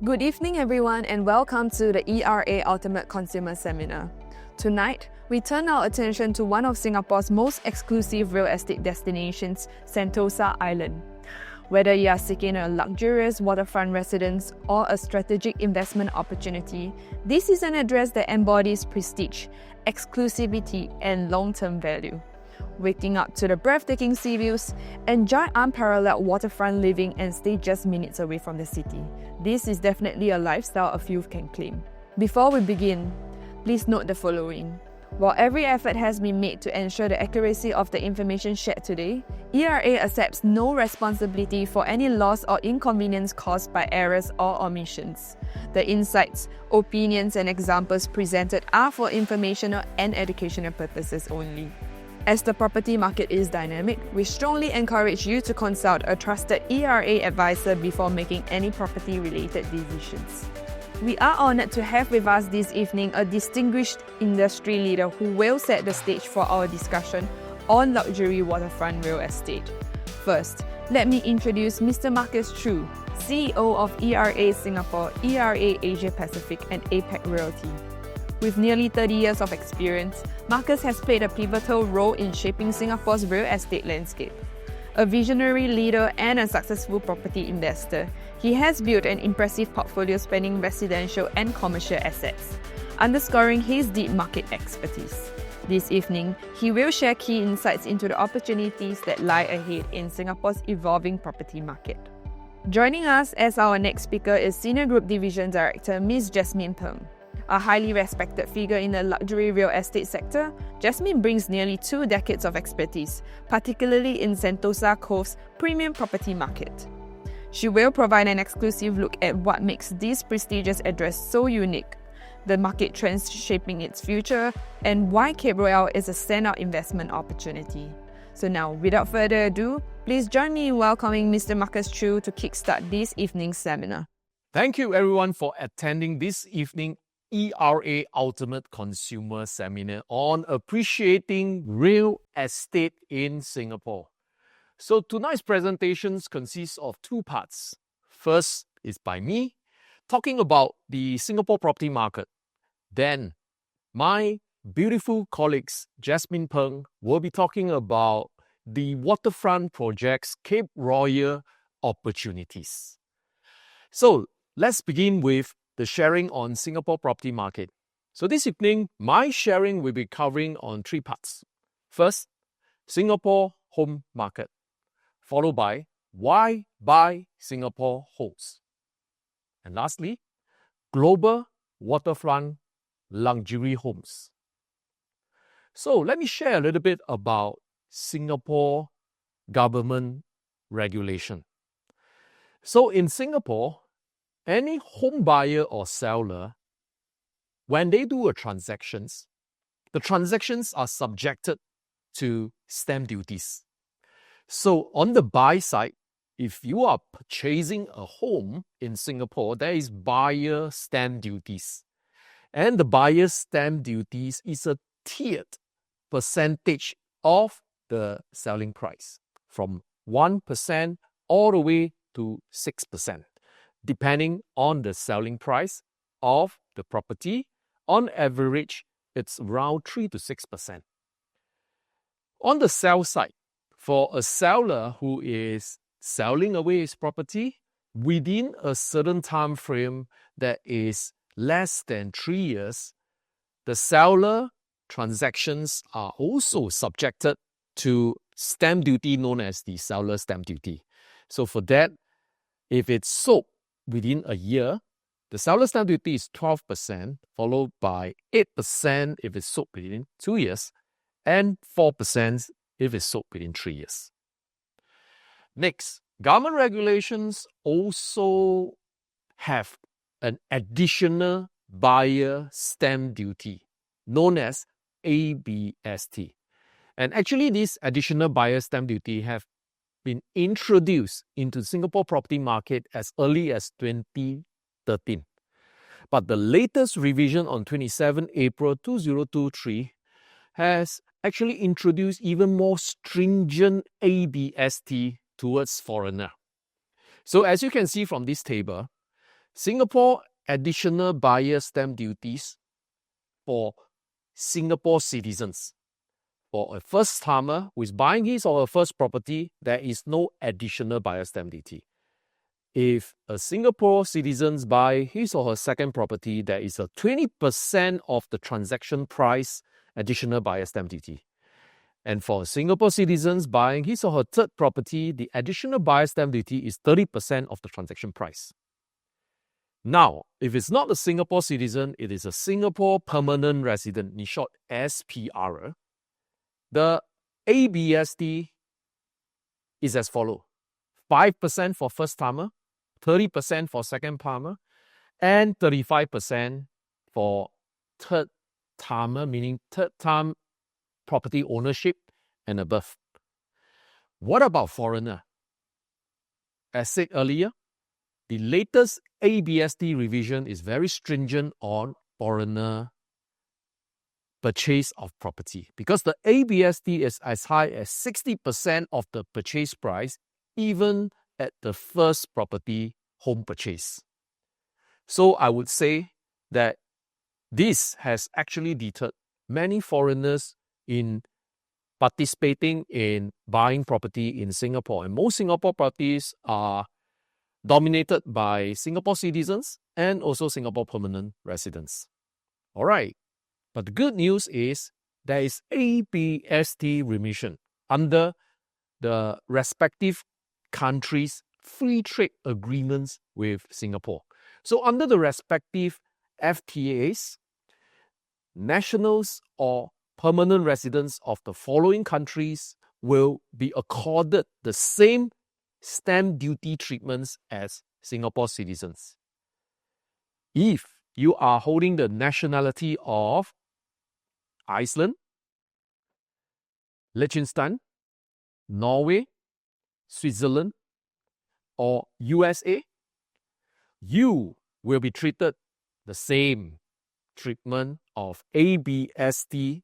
Good evening, everyone, and welcome to the ERA Ultimate Consumer Seminar. Tonight, we turn our attention to one of Singapore's most exclusive real estate destinations, Sentosa Island. Whether you are seeking a luxurious waterfront residence or a strategic investment opportunity, this is an address that embodies prestige, exclusivity, and long-term value. Waking up to the breathtaking sea views, enjoy unparalleled waterfront living and stay just minutes away from the city. This is definitely a lifestyle a few can claim. Before we begin, please note the following. While every effort has been made to ensure the accuracy of the information shared today, ERA accepts no responsibility for any loss or inconvenience caused by errors or omissions. The insights, opinions, and examples presented are for informational and educational purposes only. As the property market is dynamic, we strongly encourage you to consult a trusted ERA advisor before making any property-related decisions. We are honored to have with us this evening a distinguished industry leader who will set the stage for our discussion on luxury waterfront real estate. First, let me introduce Mr. Marcus Chew, CEO of ERA Singapore, ERA Asia Pacific, and APAC Realty. With nearly 30 years of experience, Marcus has played a pivotal role in shaping Singapore's real estate landscape. A visionary leader and a successful property investor, he has built an impressive portfolio spanning residential and commercial assets, underscoring his deep market expertise. This evening, he will share key insights into the opportunities that lie ahead in Singapore's evolving property market. Joining us as our next speaker is Senior Group Division Director Ms. Jasmine Peng. A highly respected figure in the luxury real estate sector, Jasmine brings nearly 2 decades of expertise, particularly in Sentosa Cove's premium property market. She will provide an exclusive look at what makes this prestigious address so unique, the market trends shaping its future, and why Cape Royal is a standout investment opportunity. So now, without further ado, please join me in welcoming Mr. Marcus Chew to kickstart this evening's seminar. Thank you everyone for attending this evening ERA Ultimate Consumer Seminar on appreciating real estate in Singapore. So tonight's presentations consists of 2 parts. First is by me, talking about the Singapore property market. Then, my beautiful colleagues, Jasmine Peng, will be talking about the waterfront project's Cape Royal opportunities. So, let's begin with the sharing on Singapore property market. So this evening, my sharing will be covering on 3 parts. First, Singapore home market, followed by why buy Singapore homes. And lastly, global waterfront luxury homes. So let me share a little bit about Singapore government regulation. So in Singapore, any home buyer or seller, when they do the transactions are subjected to stamp duties. So on the buy side, if you are purchasing a home in Singapore, there is buyer stamp duties. And the buyer stamp duties is a tiered percentage of the selling price, from 1% all the way to 6%. Depending on the selling price of the property. On average, it's around 3 to 6%. On the sell side, for a seller who is selling away his property within a certain time frame that is less than 3 years, the seller transactions are also subjected to stamp duty known as the seller stamp duty. So for that, if it's sold within a year, the seller stamp duty is 12%, followed by 8% if it's sold within 2 years, and 4% if it's sold within 3 years. Next, government regulations also have an additional buyer stamp duty, known as ABST. And actually, this additional buyer stamp duty have been introduced into Singapore property market as early as 2013. But the latest revision on 27 April 2023 has actually introduced even more stringent ABST towards foreigner. So as you can see from this table, Singapore additional buyer stamp duties for Singapore citizens. For a first-timer who is buying his or her first property, there is no additional buyer stamp duty. If a Singapore citizen buy his or her second property, there is a 20% of the transaction price additional buyer stamp duty. And for Singapore citizens buying his or her third property, the additional buyer stamp duty is 30% of the transaction price. Now, if it's not a Singapore citizen, it is a Singapore permanent resident, in short SPR. The ABST is as follows: 5% for first-timer, 30% for second-timer, and 35% for third-timer, meaning third-time property ownership and above. What about foreigner? As said earlier, the latest ABST revision is very stringent on foreigner purchase of property, because the ABST is as high as 60% of the purchase price, even at the first property home purchase. So I would say that this has actually deterred many foreigners in participating in buying property in Singapore. And most Singapore properties are dominated by Singapore citizens and also Singapore permanent residents. All right. But the good news is there is ABST remission under the respective countries' free trade agreements with Singapore. So under the respective FTAs, nationals or permanent residents of the following countries will be accorded the same stamp duty treatments as Singapore citizens. If you are holding the nationality of Iceland, Liechtenstein, Norway, Switzerland, or USA, you will be treated the same treatment of ABST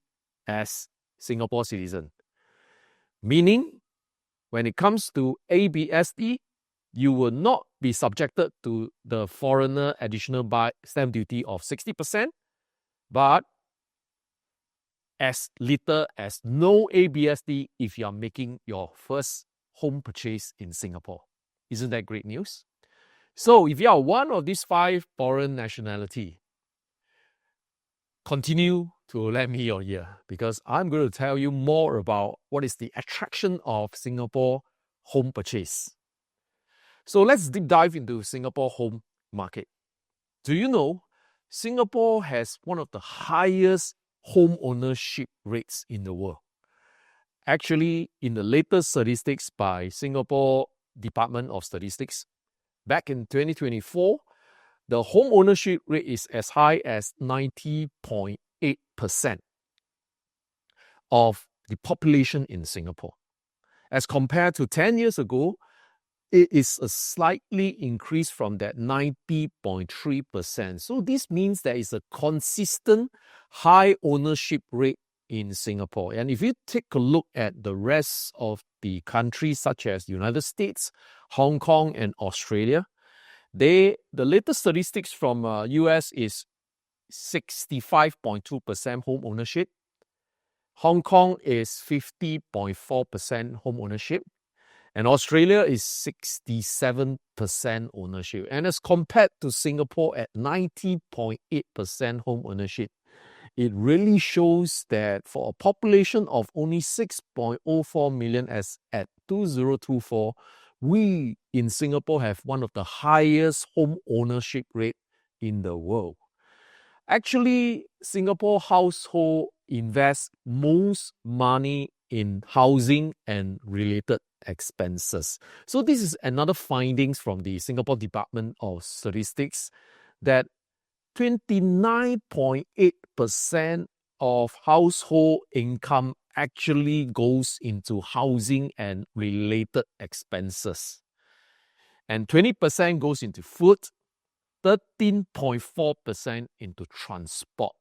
as Singapore citizen. Meaning, when it comes to ABST, you will not be subjected to the foreigner additional stamp duty of 60%, but as little as no ABST if you are making your first home purchase in Singapore. Isn't that great news? So if you are one of these 5 foreign nationality, continue to lend me your ear, because I'm going to tell you more about what is the attraction of Singapore home purchase. So let's deep dive into Singapore home market. Do you know Singapore has one of the highest home ownership rates in the world? Actually, in the latest statistics by Singapore Department of Statistics, back in 2024, the home ownership rate is as high as 90.8% of the population in Singapore. As compared to 10 years ago, it is a slightly increase from that 90.3%. So this means there is a consistent high ownership rate in Singapore. And if you take a look at the rest of the countries such as United States, Hong Kong, and Australia, the latest statistics from US is 65.2% home ownership. Hong Kong is 50.4% home ownership. And Australia is 67% ownership. And as compared to Singapore at 90.8% home ownership, it really shows that for a population of only 6.04 million as at 2024, we in Singapore have one of the highest home ownership rate in the world. Actually, Singapore household invest most money in housing and related expenses. So this is another findings from the Singapore Department of Statistics that 29.8% of household income actually goes into housing and related expenses. And 20% goes into food, 13.4% into transport.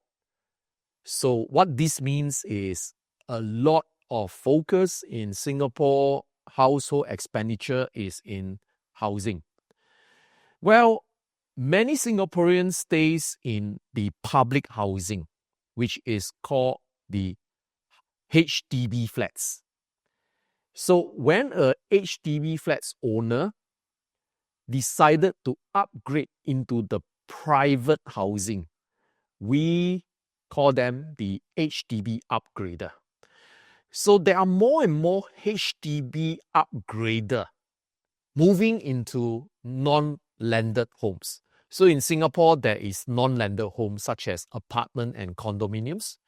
So what this means is a lot of focus in Singapore household expenditure is in housing. Well, many Singaporeans stays in the public housing, which is called the HDB flats. So when a HDB flats owner decided to upgrade into the private housing, we call them the HDB upgrader. So there are more and more HDB upgrader moving into non-landed homes. So in Singapore, there is non-landed homes such as apartment and condominiums,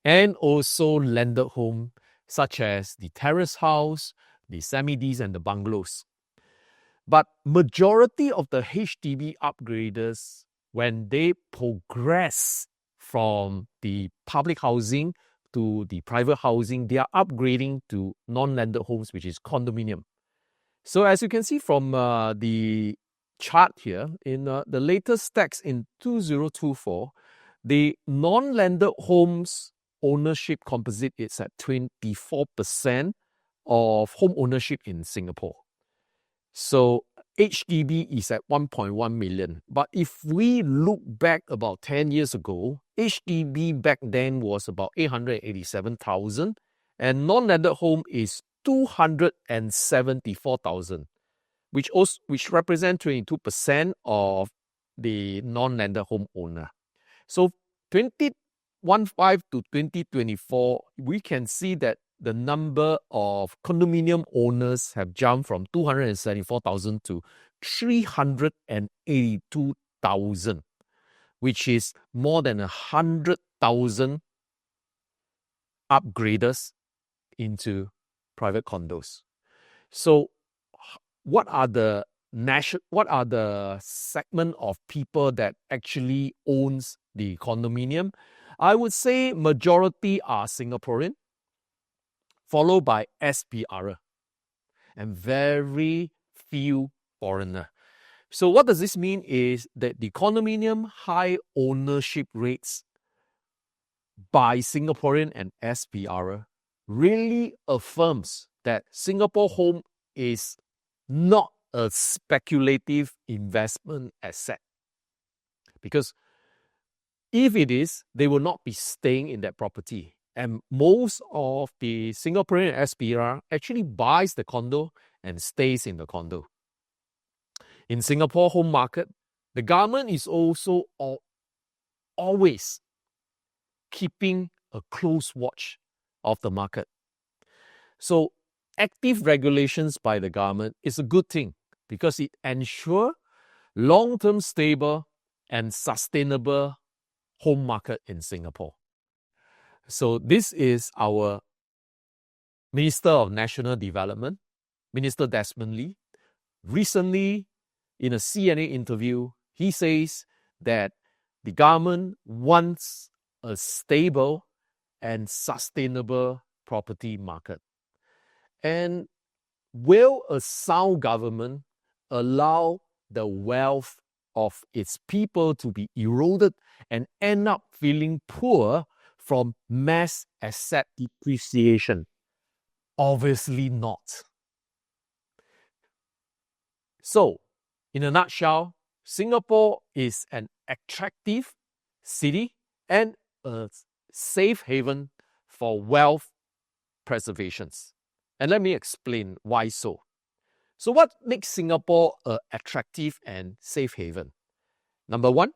and also landed home such as the terrace house, the semi-Ds and the bungalows. But majority of the HDB upgraders, when they progress from the public housing to the private housing, they are upgrading to non-landed homes, which is condominium. So as you can see from the chart here, in the latest stats in 2024, the non-landed homes ownership composite is at 24% of home ownership in Singapore. So HDB is at 1.1 million. But if we look back about 10 years ago, HDB back then was about 887,000 and non-landed home is 274,000, which represent 22% of the non-landed home owner. So 2015 to 2024, we can see that the number of condominium owners have jumped from 274,000 to 382,000, which is more than 100,000 upgraders into private condos. So what are the segment of people that actually owns the condominium? I would say majority are Singaporean, followed by SPR, and very few foreigner. So what does this mean is that the condominium high ownership rates by Singaporean and SPR really affirms that Singapore home is not a speculative investment asset. Because if it is, they will not be staying in that property. And most of the Singaporean SPR actually buys the condo and stays in the condo. In Singapore home market, the government is also always keeping a close watch of the market. So active regulations by the government is a good thing because it ensures long-term stable and sustainable home market in Singapore. So this is our Minister of National Development, Minister Desmond Lee. Recently, in a CNA interview, he says that the government wants a stable and sustainable property market. And will a sound government allow the wealth of its people to be eroded and end up feeling poor from mass asset depreciation? Obviously not. So, in a nutshell, Singapore is an attractive city and a safe haven for wealth preservations. And let me explain why so. So what makes Singapore an attractive and safe haven? Number one,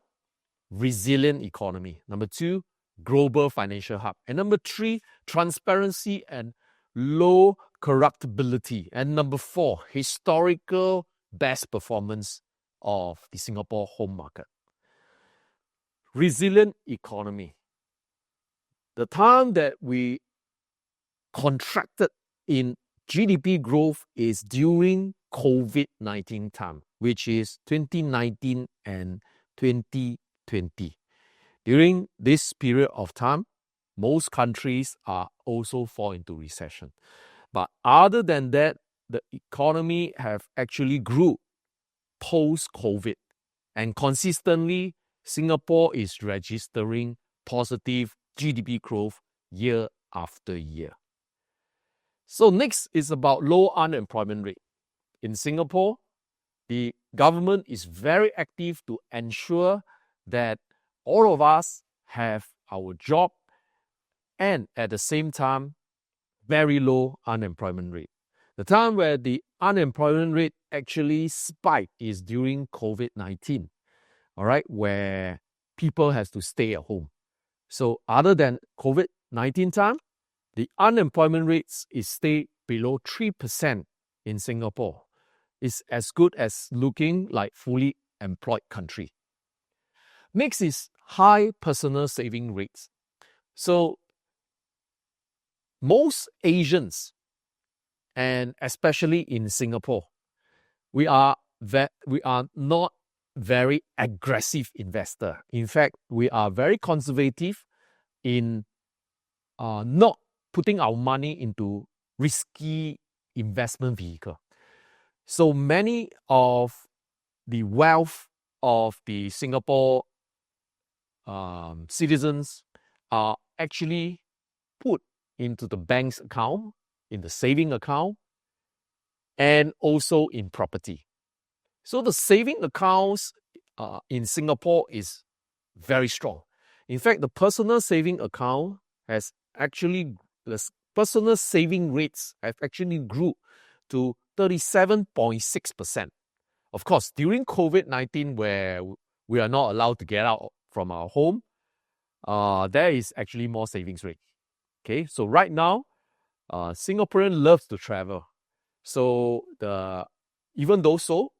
resilient economy. Number two, global financial hub. And number three, transparency and low corruptibility. And number four, historical best performance of the Singapore home market. Resilient economy. The time that we contracted in GDP growth is during COVID-19 time, which is 2019 and 2020. During this period of time, most countries are also fall into recession. But other than that, the economy have actually grew post-COVID. And consistently, Singapore is registering positive GDP growth year after year. So next is about low unemployment rate. In Singapore, the government is very active to ensure that all of us have our job and at the same time, very low unemployment rate. The time where the unemployment rate actually spiked is during COVID-19, all right, where people have to stay at home. So other than COVID-19 time, the unemployment rates is stay below 3% in Singapore. It's as good as looking like fully employed country. Next is high personal saving rates. So most Asians, and especially in Singapore, we are not very aggressive investor. In fact, we are very conservative in not putting our money into risky investment vehicle. So many of the wealth of the Singapore citizens are actually put into the bank's account, in the saving account, and also in property. So the saving accounts in Singapore is very strong. In fact, the personal saving account has actually, the personal saving rates have actually grew to 37.6%. Of course, during COVID-19, where we are not allowed to get out from our home, there is actually more savings rate. Okay, so right now, Singaporean loves to travel. So even though so,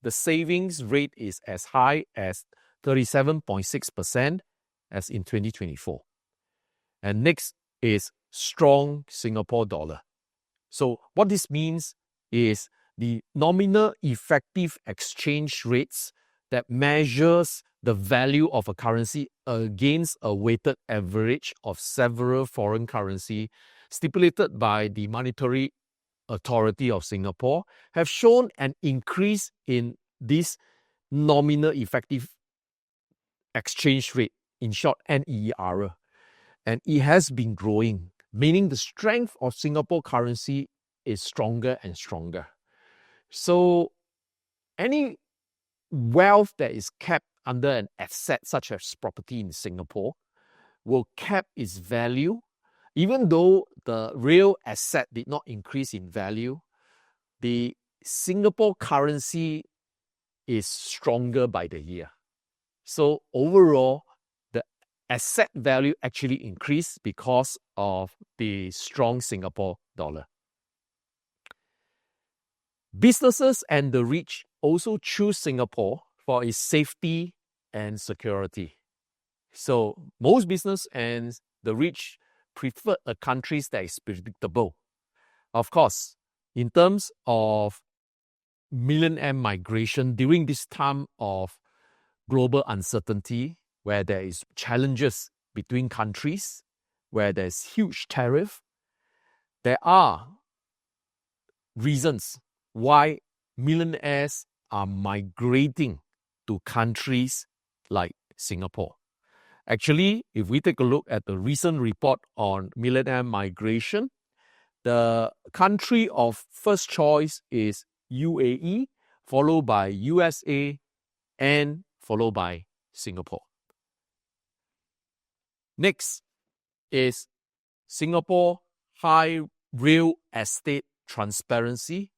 the savings rate is as high as 37.6% as in 2024. And next is strong Singapore dollar. So what this means is the nominal effective exchange rates that measures the value of a currency against a weighted average of several foreign currency stipulated by the Monetary Authority of Singapore have shown an increase in this nominal effective exchange rate, in short NER, and it has been growing, meaning the strength of Singapore currency is stronger and stronger. So any wealth that is kept under an asset such as property in Singapore will cap its value. Even though the real asset did not increase in value, the Singapore currency is stronger by the year. So overall, the asset value actually increased because of the strong Singapore dollar. Businesses and the rich also choose Singapore for its safety and security. So most business and the rich prefer a country that is predictable. Of course, in terms of millionaire migration during this time of global uncertainty, where there is challenges between countries, where there's huge tariff, there are reasons why millionaires are migrating to countries like Singapore. Actually, if we take a look at the recent report on millionaire migration, the country of first choice is UAE, followed by USA, and followed by Singapore. Next is Singapore high real estate transparency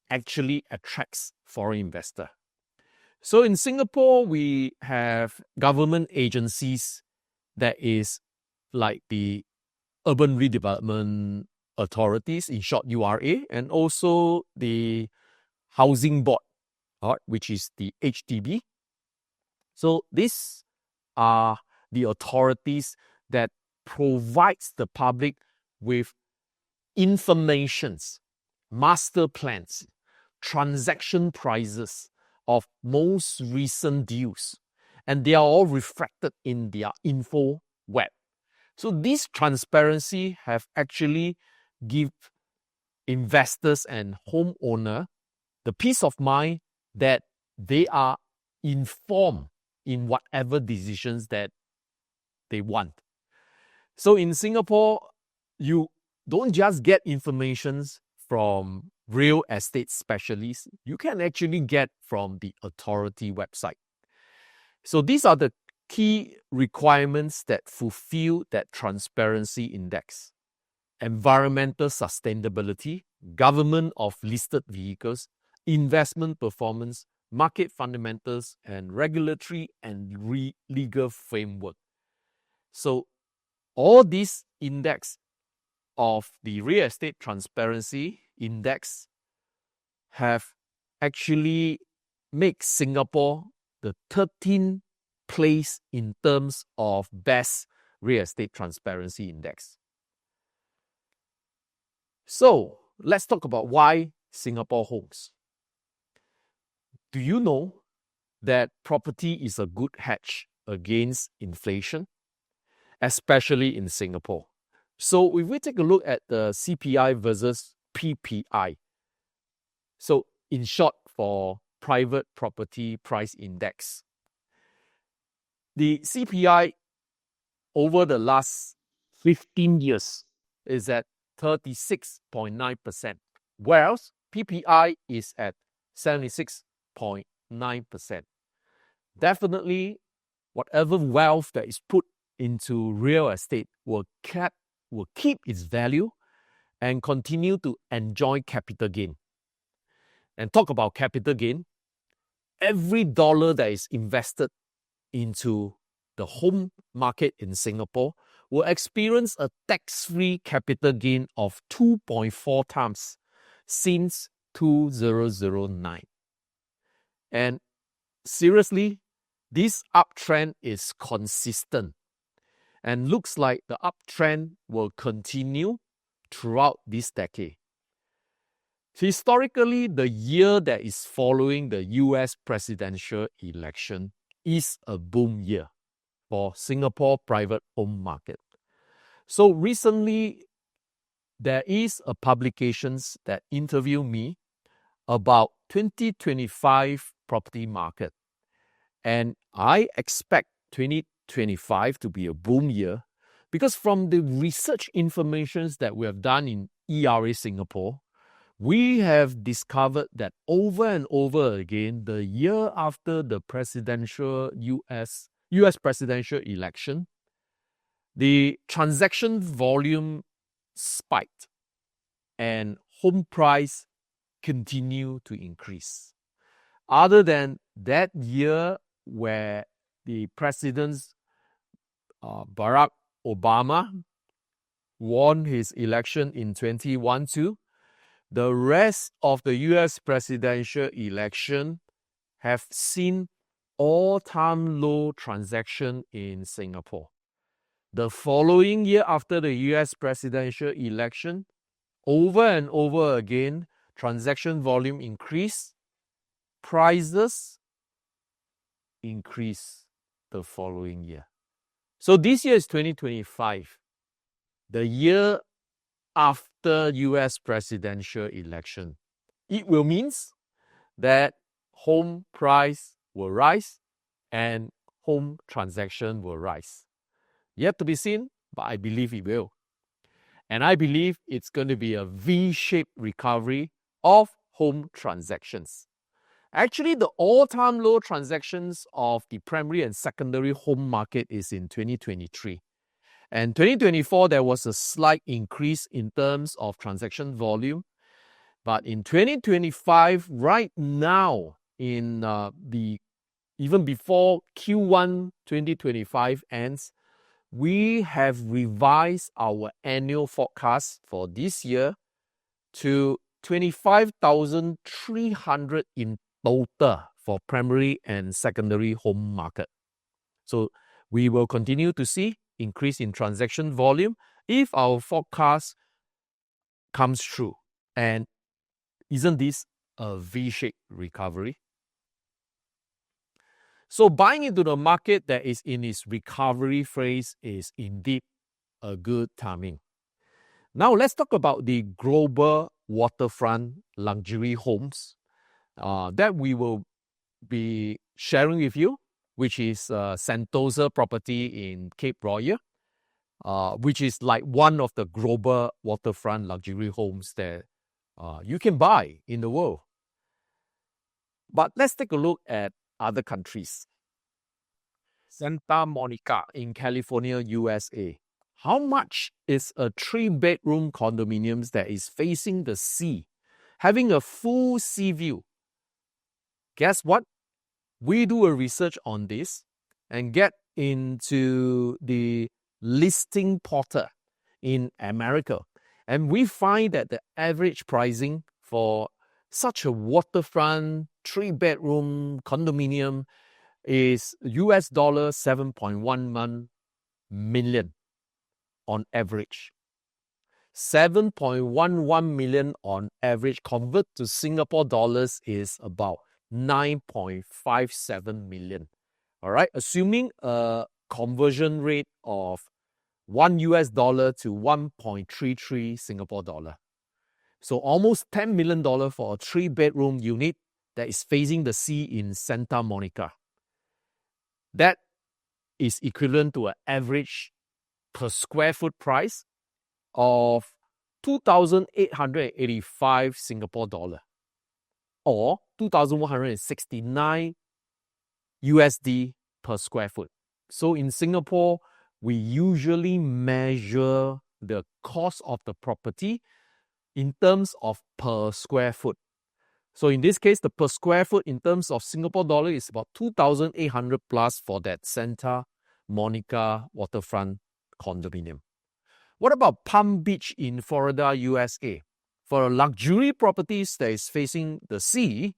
actually attracts foreign investor. So in Singapore, we have government agencies that is like the Urban Redevelopment Authorities, in short URA, and also the Housing Board, which is the HDB. So these are the authorities that provides the public with informations, master plans, transaction prices of most recent deals, and they are all reflected in their info web. So this transparency have actually give investors and homeowner the peace of mind that they are informed in whatever decisions that they want. So in Singapore, you don't just get informations from real estate specialists, you can actually get from the authority website. So these are the key requirements that fulfill that transparency index: environmental sustainability, government of listed vehicles, investment performance, market fundamentals, and regulatory and legal framework. So all these index of the real estate transparency index have actually made Singapore the 13th place in terms of best real estate transparency index. So let's talk about why Singapore homes. Do you know that property is a good hedge against inflation, especially in Singapore? So if we take a look at the CPI versus PPI, so in short for Private Property Price Index, the CPI over the last 15 years is at 36.9%, whereas PPI is at 76.9%. Definitely, whatever wealth that is put into real estate will keep its value and continue to enjoy capital gain. And talk about capital gain, every dollar that is invested into the home market in Singapore will experience a tax-free capital gain of 2.4 times since 2009. And seriously, this uptrend is consistent and looks like the uptrend will continue throughout this decade. Historically, the year that is following the US presidential election is a boom year for Singapore private home market. So recently, there is a publications that interview me about 2025 property market. And I expect 2025 to be a boom year because from the research informations that we have done in ERA Singapore, we have discovered that over and over again, the year after the US presidential election, the transaction volume spiked and home price continue to increase. Other than that year where the President Barack Obama won his election in 2012, the rest of the US presidential election have seen all-time low transaction in Singapore. The following year after the US presidential election, over and over again, transaction volume increased, prices increase the following year. So this year is 2025, the year after US presidential election. It will means that home price will rise and home transaction will rise. Yet to be seen, but I believe it will. And I believe it's going to be a V-shaped recovery of home transactions. Actually, the all-time low transactions of the primary and secondary home market is in 2023. And 2024, there was a slight increase in terms of transaction volume. But in 2025, right now, even before Q1 2025 ends, we have revised our annual forecast for this year to 25,300 in total for primary and secondary home market. So we will continue to see increase in transaction volume if our forecast comes true. And isn't this a V-shaped recovery? So buying into the market that is in its recovery phase is indeed a good timing. Now let's talk about the global waterfront luxury homes that we will be sharing with you, which is Sentosa property in Cape Royal, which is like one of the global waterfront luxury homes that you can buy in the world. But let's take a look at other countries. Santa Monica in California, USA. How much is a 3-bedroom condominium that is facing the sea, having a full sea view? Guess what? We do a research on this and get into the listing portal in America. And we find that the average pricing for such a waterfront 3-bedroom condominium is US dollar 7.11 million on average. 7.11 million on average convert to Singapore dollars is about 9.57 million. All right, assuming a conversion rate of 1 US dollar to 1.33 Singapore dollar. So almost $10 million for a 3-bedroom unit that is facing the sea in Santa Monica. That is equivalent to an average per square foot price of 2,885 Singapore dollar or 2,169 USD per square foot. So in Singapore, we usually measure the cost of the property in terms of per square foot. So in this case, the per square foot in terms of Singapore dollar is about 2,800 plus for that Santa Monica waterfront condominium. What about Palm Beach in Florida, USA? For luxury properties that is facing the sea,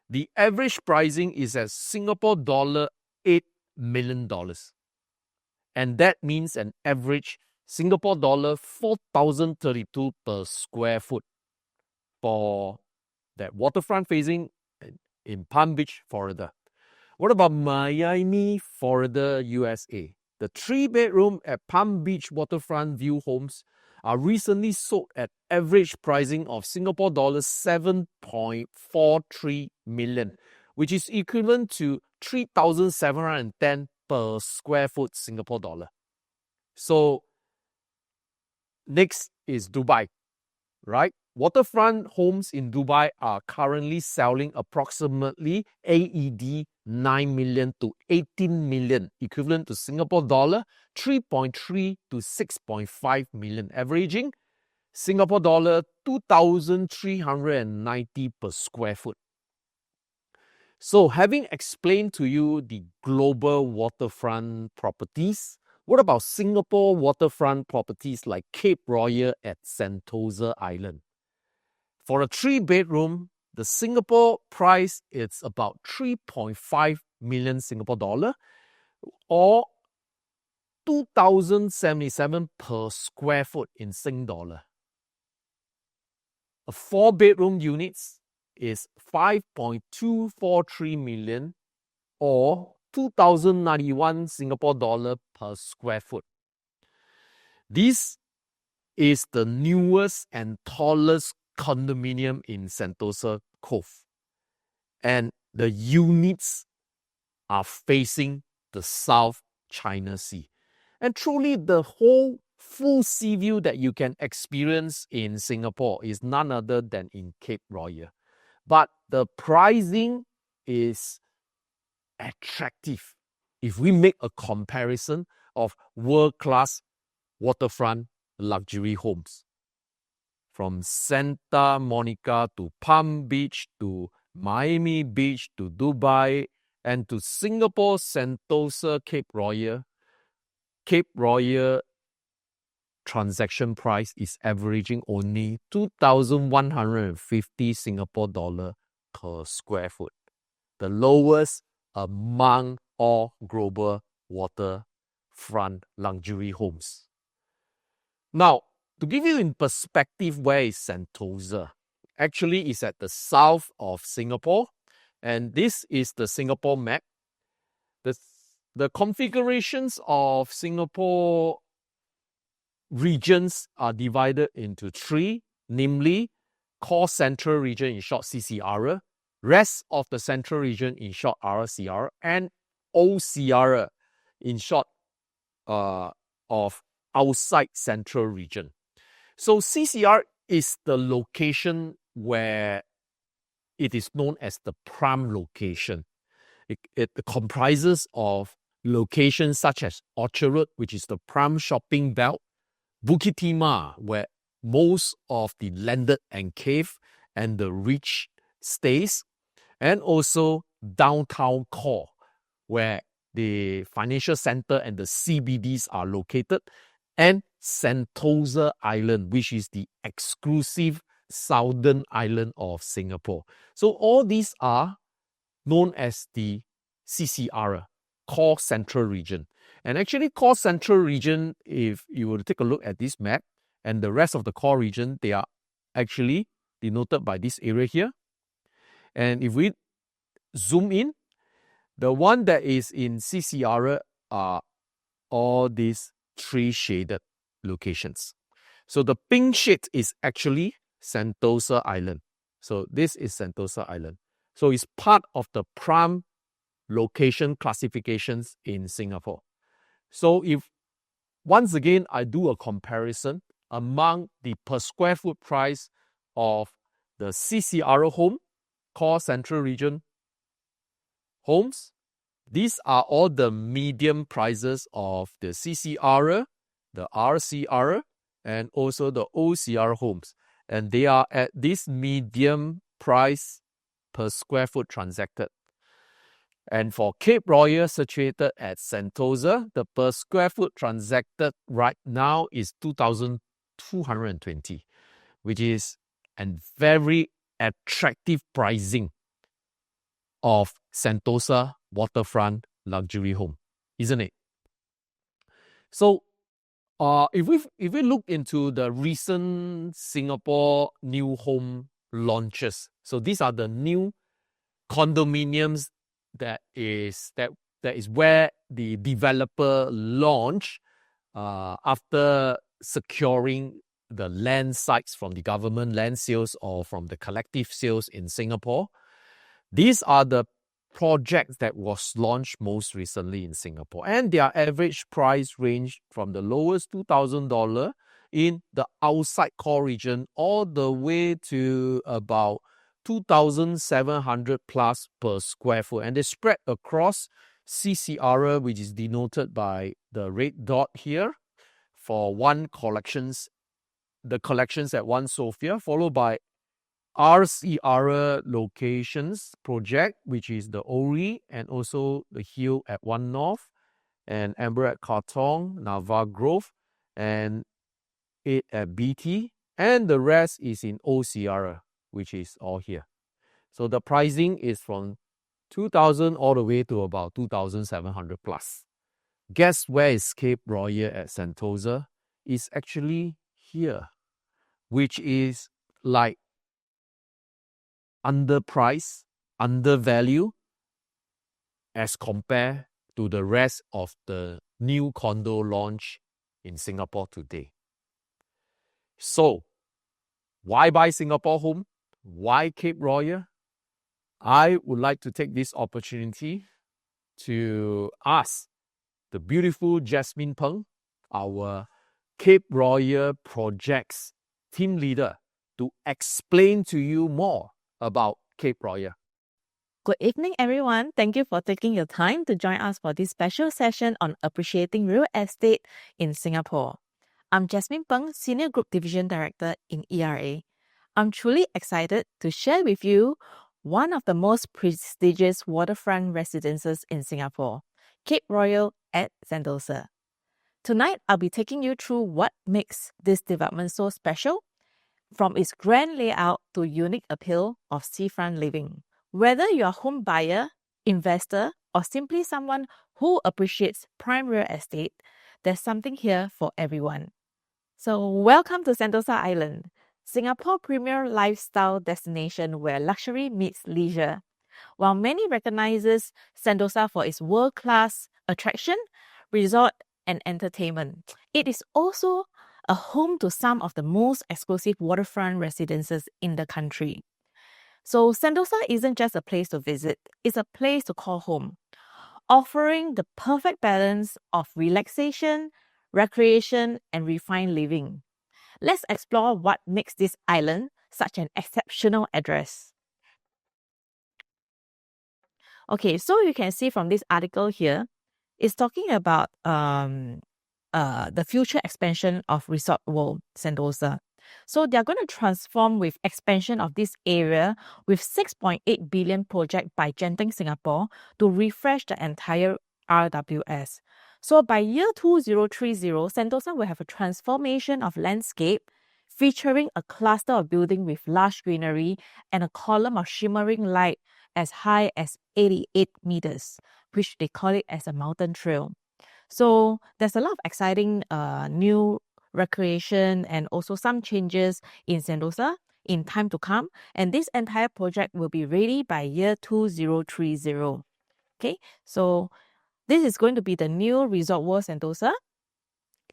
the average pricing is at Singapore dollar $8 million. And that means an average Singapore dollar 4,032 per square foot for that waterfront facing in Palm Beach, Florida. What about Miami, Florida, USA? The 3-bedroom at Palm Beach waterfront view homes are recently sold at average pricing of Singapore dollars 7.43 million, which is equivalent to 3,710 per square foot Singapore dollar. So next is Dubai, right? Waterfront homes in Dubai are currently selling approximately AED 9 million to 18 million, equivalent to Singapore dollar 3.3 to 6.5 million, averaging Singapore dollar 2,390 per square foot. So having explained to you the global waterfront properties, what about Singapore waterfront properties like Cape Royal at Sentosa Island? For a 3-bedroom, the Singapore price is about 3.5 million Singapore dollar or 2,077 per square foot in Sing dollar. A 4-bedroom unit is 5.243 million or 2,091 Singapore dollar per square foot. This is the newest and tallest condominium in Sentosa Cove. And the units are facing the South China Sea. And truly, the whole full sea view that you can experience in Singapore is none other than in Cape Royal. But the pricing is attractive if we make a comparison of world-class waterfront luxury homes. From Santa Monica to Palm Beach to Miami Beach to Dubai and to Singapore, Sentosa, Cape Royal transaction price is averaging only 2,150 Singapore dollar per square foot, the lowest among all global waterfront luxury homes. Now, to give you in perspective, where is Sentosa? Actually, it's at the south of Singapore, and this is the Singapore map. The configurations of Singapore regions are divided into 3, namely Core Central Region, in short CCR, rest of the Central Region, in short RCR, and OCR, in short of outside Central Region. So CCR is the location where it is known as the prime location. It comprises of locations such as Orchard Road, which is the prime shopping belt, Bukit Timah, where most of the landed enclave and the rich stays, and also downtown core, where the financial center and the CBDs are located, and Sentosa Island, which is the exclusive southern island of Singapore. So all these are known as the CCR, Core Central Region. And actually, Core Central Region, if you were to take a look at this map, and the rest of the core region, they are actually denoted by this area here. And if we zoom in, the one that is in CCR are all these three shaded locations. So the pink shade is actually Sentosa Island. So this is Sentosa Island. So it's part of the prime location classifications in Singapore. So if once again I do a comparison among the per square foot price of the CCR home, Core Central Region homes, these are all the medium prices of the CCR, the RCR, and also the OCR homes. And they are at this medium price per square foot transacted. And for Cape Royal, situated at Sentosa, the per square foot transacted right now is 2,220, which is a very attractive pricing of Sentosa waterfront luxury home, isn't it? So, if we look into the recent Singapore new home launches, so these are the new condominiums that is where the developer launch after securing the land sites from the government land sales or from the collective sales in Singapore. These are the projects that was launched most recently in Singapore, and their average price range from the lowest $2,000 in the outside core region all the way to about 2,700 plus per square foot, and they spread across CCR, which is denoted by the red dot here for the collections at One Sophia, followed by RCR locations project, which is the Ori and also the Hill at One North, and Amber at Katong, Nava Grove, and it at BT, and the rest is in OCR, which is all here. So the pricing is from 2,000 all the way to about 2,700 plus. Guess where is Cape Royal at Sentosa? It's actually here, which is like underpriced, undervalued as compared to the rest of the new condo launch in Singapore today. So, why buy Singapore home? Why Cape Royal? I would like to take this opportunity to ask the beautiful Jasmine Peng, our Cape Royal Projects team leader, to explain to you more about Cape Royal. Good evening, everyone. Thank you for taking your time to join us for this special session on appreciating real estate in Singapore. I'm Jasmine Peng, Senior Group Division Director in ERA. I'm truly excited to share with you one of the most prestigious waterfront residences in Singapore, Cape Royal at Sentosa. Tonight, I'll be taking you through what makes this development so special, from its grand layout to unique appeal of seafront living. Whether you're a home buyer, investor, or simply someone who appreciates prime real estate, there's something here for everyone. So welcome to Sentosa Island, Singapore premier lifestyle destination where luxury meets leisure. While many recognizes Sentosa for its world-class attraction, resort, and entertainment, it is also a home to some of the most exclusive waterfront residences in the country. So Sentosa isn't just a place to visit, it's a place to call home, offering the perfect balance of relaxation, recreation, and refined living. let's explore what makes this island such an exceptional address. Okay, so you can see from this article here, it's talking about the future expansion of Resort World Sentosa. So they're going to transform with expansion of this area with 6.8 billion project by Genting Singapore to refresh the entire RWS. So by year 2030, Sentosa will have a transformation of landscape featuring a cluster of building with lush greenery and a column of shimmering light as high as 88 meters, which they call it as a mountain trail. So there's a lot of exciting new recreation and also some changes in Sentosa in time to come. And this entire project will be ready by year 2030. Okay, so this is going to be the new Resort World Sentosa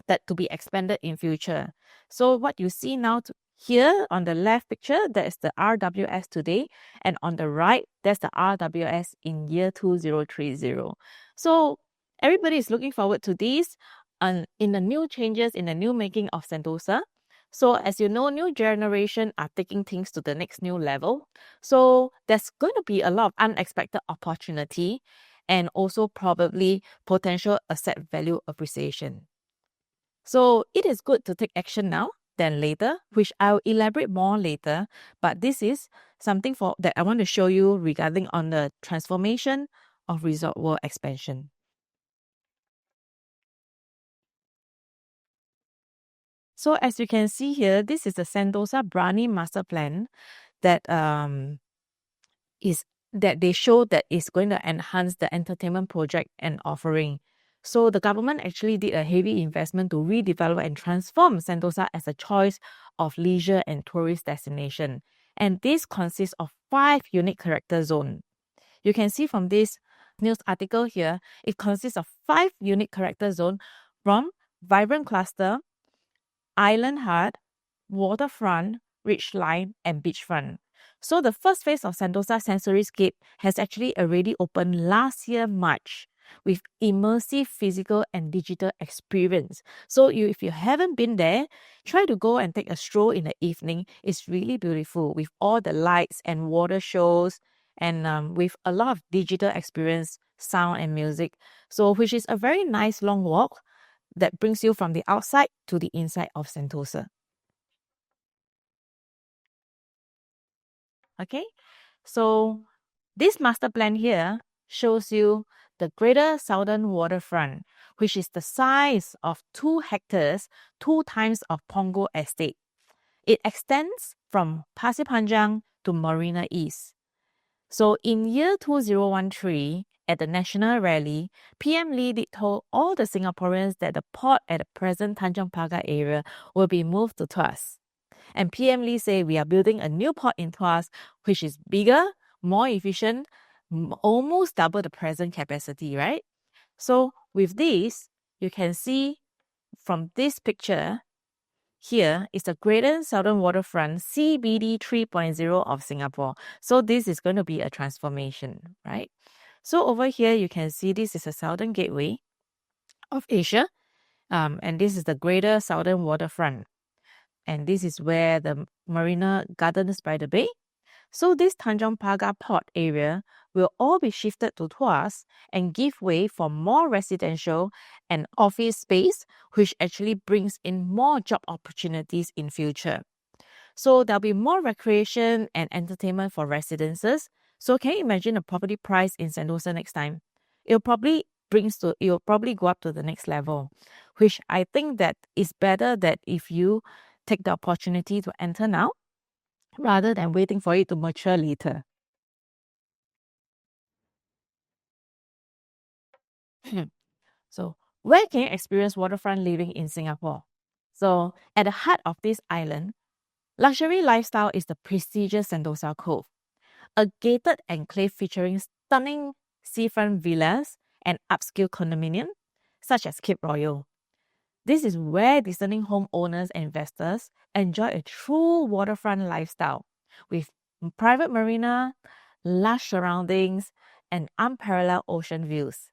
that to be expanded in future. So what you see now here on the left picture, that is the RWS today, and on the right, that's the RWS in year 2030. So everybody is looking forward to this and in the new changes, in the new making of Sentosa. So as you know, new generation are taking things to the next new level. So there's going to be a lot of unexpected opportunity and also probably potential asset value appreciation. So it is good to take action now than later, which I'll elaborate more later. But this is something that I want to show you regarding on the transformation of Resort World expansion. So as you can see here, this is the Sentosa Brani Master Plan that they show that is going to enhance the entertainment project and offering. So the government actually did a heavy investment to redevelop and transform Sentosa as a choice of leisure and tourist destination. And this consists of 5 unique character zones. You can see from this news article here, it consists of 5 unique character zones from vibrant cluster, island heart, waterfront, ridgeline, and beachfront. So the first phase of Sentosa Sensoryscape has actually already opened last year, March, with immersive physical and digital experience. So if you haven't been there, try to go and take a stroll in the evening. It's really beautiful with all the lights and water shows and with a lot of digital experience, sound and music. So which is a very nice long walk that brings you from the outside to the inside of Sentosa. Okay, so this master plan here shows you the Greater Southern Waterfront, which is the size of 2 hectares, 2 times of Punggol Estate. It extends from Pasir Panjang to Marina East. So in year 2013, at the National Rally, PM Lee did told all the Singaporeans that the port at the present Tanjong Pagar area will be moved to Tuas. And PM Lee say we are building a new port in Tuas, which is bigger, more efficient, almost double the present capacity, right? So with this, you can see from this picture, here is the Greater Southern Waterfront CBD 3.0 of Singapore. So this is going to be a transformation, right? So over here, you can see this is a Southern Gateway of Asia. And this is the Greater Southern Waterfront. And this is where the Marina Gardens by the Bay. So this Tanjong Pagar port area will all be shifted to Tuas and give way for more residential and office space, which actually brings in more job opportunities in future. So there'll be more recreation and entertainment for residences. So can you imagine the property price in Sentosa next time? It'll probably go up to the next level, which I think that is better that if you take the opportunity to enter now rather than waiting for it to mature later. So where can you experience waterfront living in Singapore? So at the heart of this island, luxury lifestyle is the prestigious Sentosa Cove, a gated enclave featuring stunning seafront villas and upscale condominium such as Cape Royal. This is where discerning homeowners and investors enjoy a true waterfront lifestyle with private marina, lush surroundings, and unparalleled ocean views.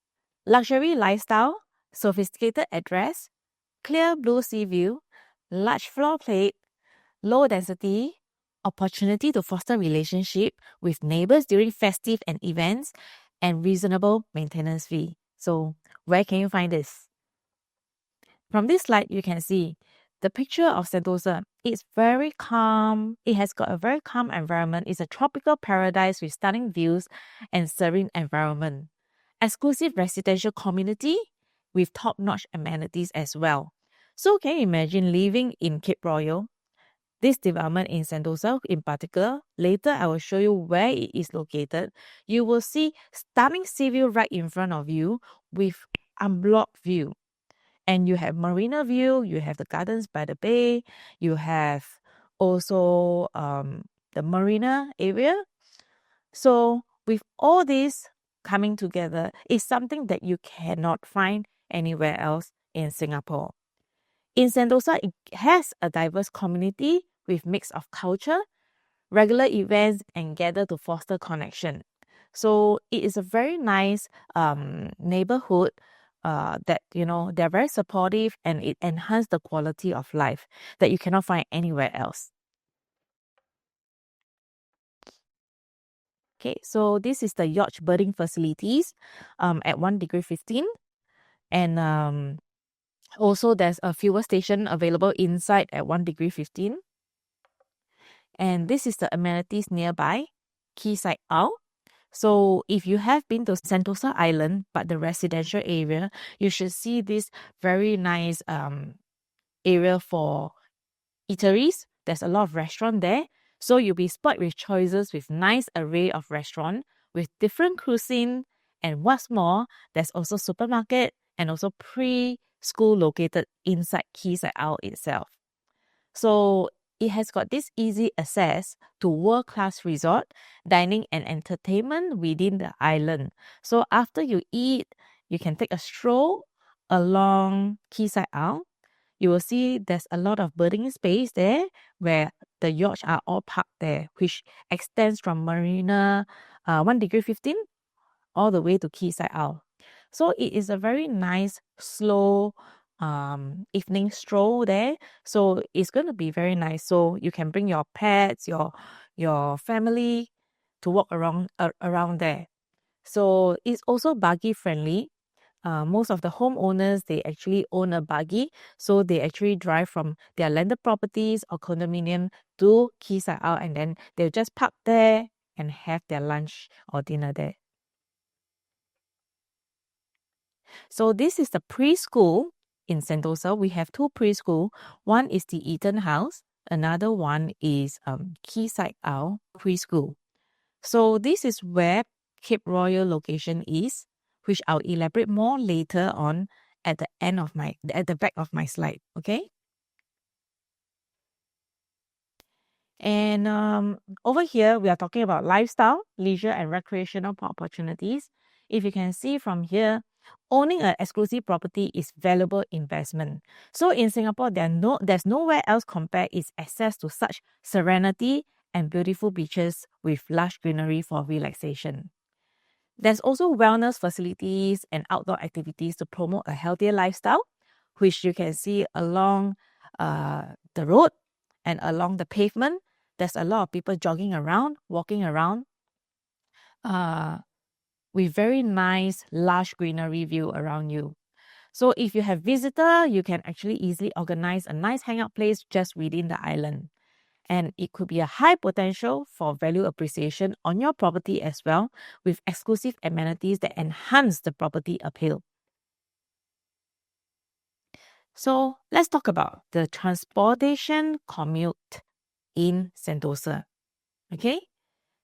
Luxury lifestyle, sophisticated address, clear blue sea view, large floor plate, low density, opportunity to foster relationship with neighbors during festive and events, and reasonable maintenance fee. So where can you find this? From this slide, you can see the picture of Sentosa. It's very calm. It has got a very calm environment. It's a tropical paradise with stunning views and serene environment. Exclusive residential community with top-notch amenities as well. So can you imagine living in Cape Royal? This development in Sentosa in particular, later I will show you where it is located. You will see stunning sea view right in front of you with unblocked view. And you have marina view, you have the gardens by the bay, you have also the marina area. So with all this coming together, is something that you cannot find anywhere else in Singapore. In Sentosa, it has a diverse community with mix of culture, regular events, and gather to foster connection. So it is a very nice neighborhood that, they're very supportive, and it enhances the quality of life that you cannot find anywhere else. Okay, so this is the yacht birding facilities at 1°15. And also there's a fuel station available inside at 1°15. And this is the amenities nearby, Quayside Isle. So if you have been to Sentosa Island, but the residential area, you should see this very nice area for eateries. There's a lot of restaurant there. So you'll be spoiled with choices with nice array of restaurant with different cuisine. And what's more, there's also supermarket and also preschool located inside Quayside Isle itself. So it has got this easy access to world-class resort, dining and entertainment within the island. So after you eat, you can take a stroll along Quayside Isle. You will see there's a lot of birding space there where the yachts are all parked there, which extends from Marina 1°15 all the way to Quayside Isle. So it is a very nice, slow evening stroll there. So it's going to be very nice. So you can bring your pets, your family to walk around there. So it's also buggy friendly. Most of the homeowners, they actually own a buggy. So they actually drive from their landed properties or condominium to Quayside Isle, and then they'll just park there and have their lunch or dinner there. So this is the preschool in Sentosa. We have two preschool. One is the Eaton House. Another one is Quayside Isle Preschool. So this is where Cape Royal location is, which I'll elaborate more later on at the back of my slide. Okay. And over here, we are talking about lifestyle, leisure, and recreational opportunities. If you can see from here, owning an exclusive property is valuable investment. So in Singapore, there's nowhere else compared its access to such serenity and beautiful beaches with lush greenery for relaxation. There's also wellness facilities and outdoor activities to promote a healthier lifestyle, which you can see along the road and along the pavement. There's a lot of people jogging around, walking around with very nice, lush greenery view around you. So if you have visitor, you can actually easily organize a nice hangout place just within the island. And it could be a high potential for value appreciation on your property as well, with exclusive amenities that enhance the property appeal. So let's talk about the transportation commute in Sentosa. Okay,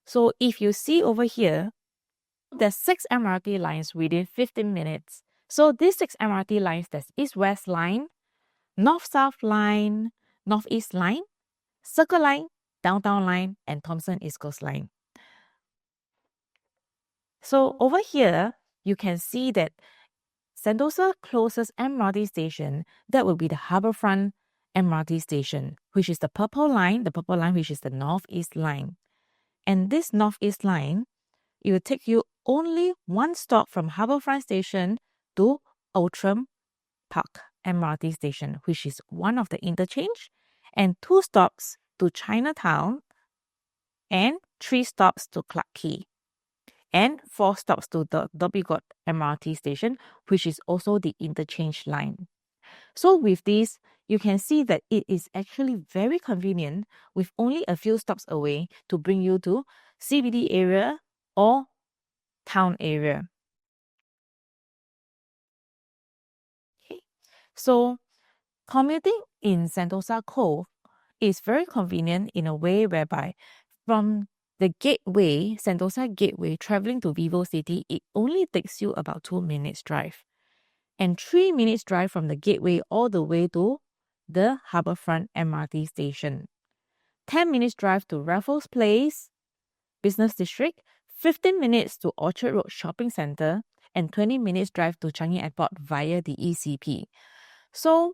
so if you see over here, there's 6 MRT lines within 15 minutes. So these 6 MRT lines, there's East-West line, North-South line, North-East line, Circle line, Downtown line, and Thomson East Coast line. So over here, you can see that Sentosa closest MRT station, that will be the Harbourfront MRT station, which is the purple line which is the North-East line. And this North-East line, it will take you only one stop from Harbourfront station to Outram Park MRT station, which is one of the interchange, and 2 stops to Chinatown, and 3 stops to Clarke Quay, and 4 stops to the Dhoby Ghaut MRT station, which is also the interchange line. So with this, you can see that it is actually very convenient with only a few stops away to bring you to CBD area or town area. Okay. So commuting in Sentosa Cove is very convenient in a way whereby from the gateway, Sentosa Gateway, traveling to Vivo City, it only takes you about 2 minutes drive. And 3 minutes drive from the gateway all the way to the Harbourfront MRT station. 10 minutes drive to Raffles Place Business District, 15 minutes to Orchard Road Shopping Centre, and 20 minutes drive to Changi Airport via the ECP. So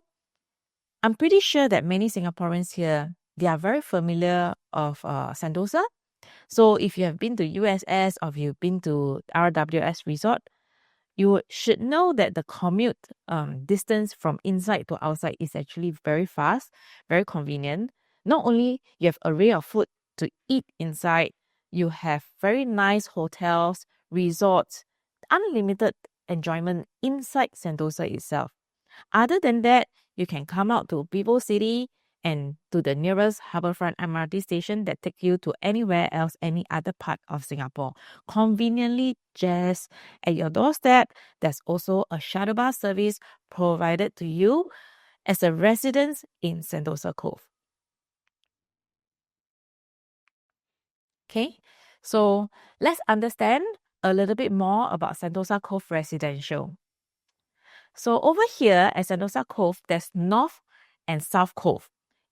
I'm pretty sure that many Singaporeans here, they are very familiar of Sentosa. So if you have been to USS or if you've been to RWS Resort, you should know that the commute distance from inside to outside is actually very fast, very convenient. Not only you have an array of food to eat inside, you have very nice hotels, resorts, unlimited enjoyment inside Sentosa itself. Other than that, you can come out to Vivo City and to the nearest Harbourfront MRT station that take you to anywhere else, any other part of Singapore. Conveniently, just at your doorstep, there's also a shuttle bus service provided to you as a resident in Sentosa Cove. Okay, so let's understand a little bit more about Sentosa Cove Residential. So over here at Sentosa Cove, there's North and South Cove.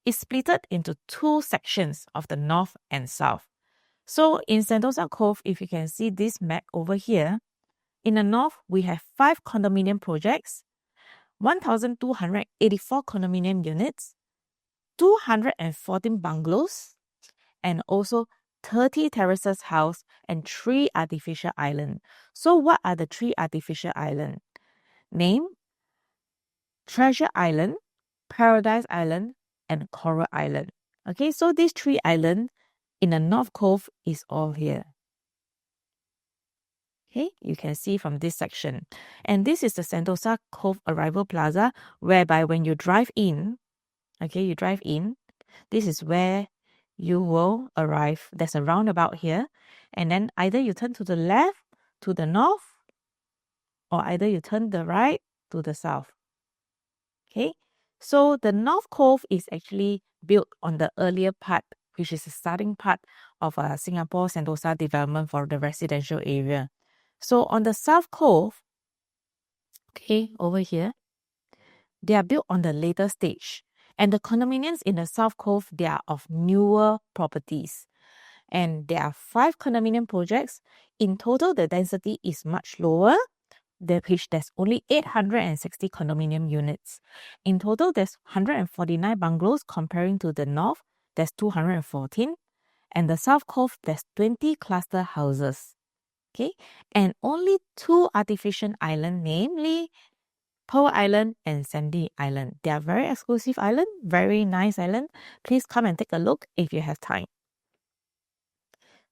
It's split into 2 sections of the North and South. So in Sentosa Cove, if you can see this map over here, in the North, we have 5 condominium projects, 1,284 condominium units, 214 bungalows, and also 30 terraces house and 3 artificial islands. So what are the 3 artificial islands? Name: Treasure Island, Paradise Island, and Coral Island. Okay, so these 3 islands in the North Cove is all here. Okay, you can see from this section. And this is the Sentosa Cove Arrival Plaza, whereby when you drive in, okay, you drive in, this is where you will arrive. There's a roundabout here. And then either you turn to the left, to the north, or either you turn the right to the south. Okay, so the North Cove is actually built on the earlier part, which is the starting part of Singapore Sentosa development for the residential area. So on the South Cove, okay, over here, they are built on the later stage. And the condominiums in the South Cove, they are of newer properties. And there are 5 condominium projects. In total, the density is much lower, which there's only 860 condominium units. In total, there's 149 bungalows comparing to the North, there's 214. And the South Cove, there's 20 cluster houses. Okay, and only 2 artificial islands, namely Pearl Island and Sandy Island. They are very exclusive island, very nice island. Please come and take a look if you have time.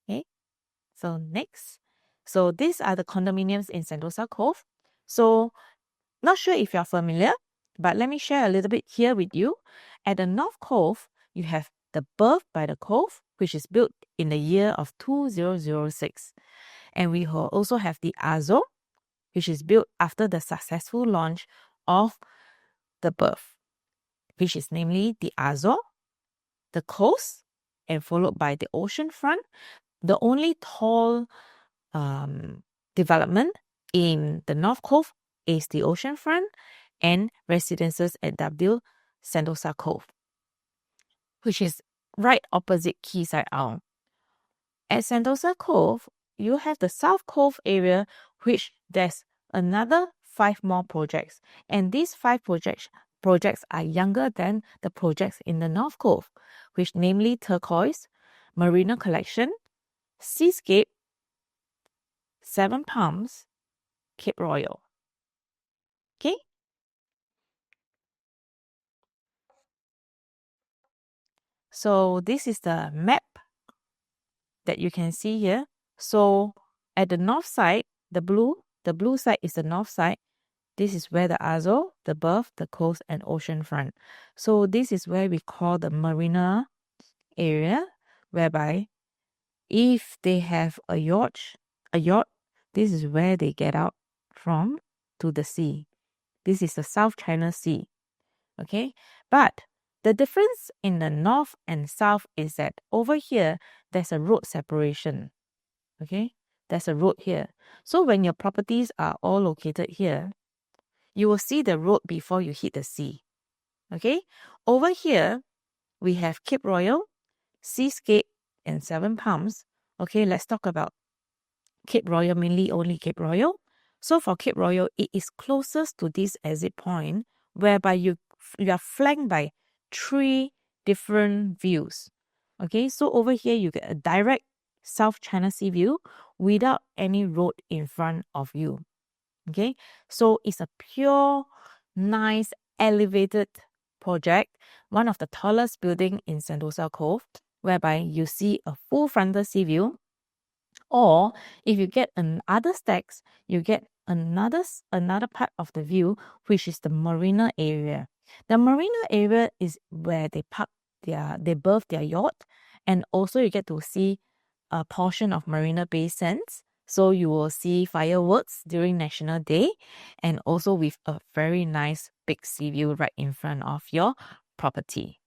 Okay, so next. So these are the condominiums in Sentosa Cove. So not sure if you're familiar, but let me share a little bit here with you. At the North Cove, you have the Berth by the Cove, which is built in the year of 2006. And we also have the Azo, which is built after the successful launch of the Berth, which is namely the Azo, the Coast, and followed by the Oceanfront. The only tall development in the North Cove is the Oceanfront and residences at W Sentosa Cove, which is right opposite Quayside Isle. At Sentosa Cove, you have the South Cove area, which there's another 5 more projects. And these 5 projects are younger than the projects in the North Cove, which namely Turquoise, Marina Collection, Seascape, 7 Palms, Cape Royal. Okay? So this is the map that you can see here. So at the north side, the blue side is the north side. This is where the Azore, the berth, the coast, and ocean front. So this is where we call the marina area, whereby if they have a yacht, this is where they get out from to the sea. This is the South China Sea. Okay, but the difference in the north and south is that over here there's a road separation. Okay, there's a road here. So when your properties are all located here, you will see the road before you hit the sea. Okay, over here we have Cape Royal, Seascape, and Seven Palms. Okay, let's talk about Cape Royal, mainly only Cape Royal. So for Cape Royal, it is closest to this exit point, whereby you are flanked by 3 different views. Okay, so over here you get a direct South China Sea view without any road in front of you. Okay, so it's a pure, nice, elevated project, one of the tallest building in Sentosa Cove, whereby you see a full frontal sea view. Or if you get another stacks, you get another part of the view, which is the marina area. The marina area is where they berth their yacht, and also you get to see a portion of Marina Bay Sands. So you will see fireworks during National Day, and also with a very nice big sea view right in front of your property.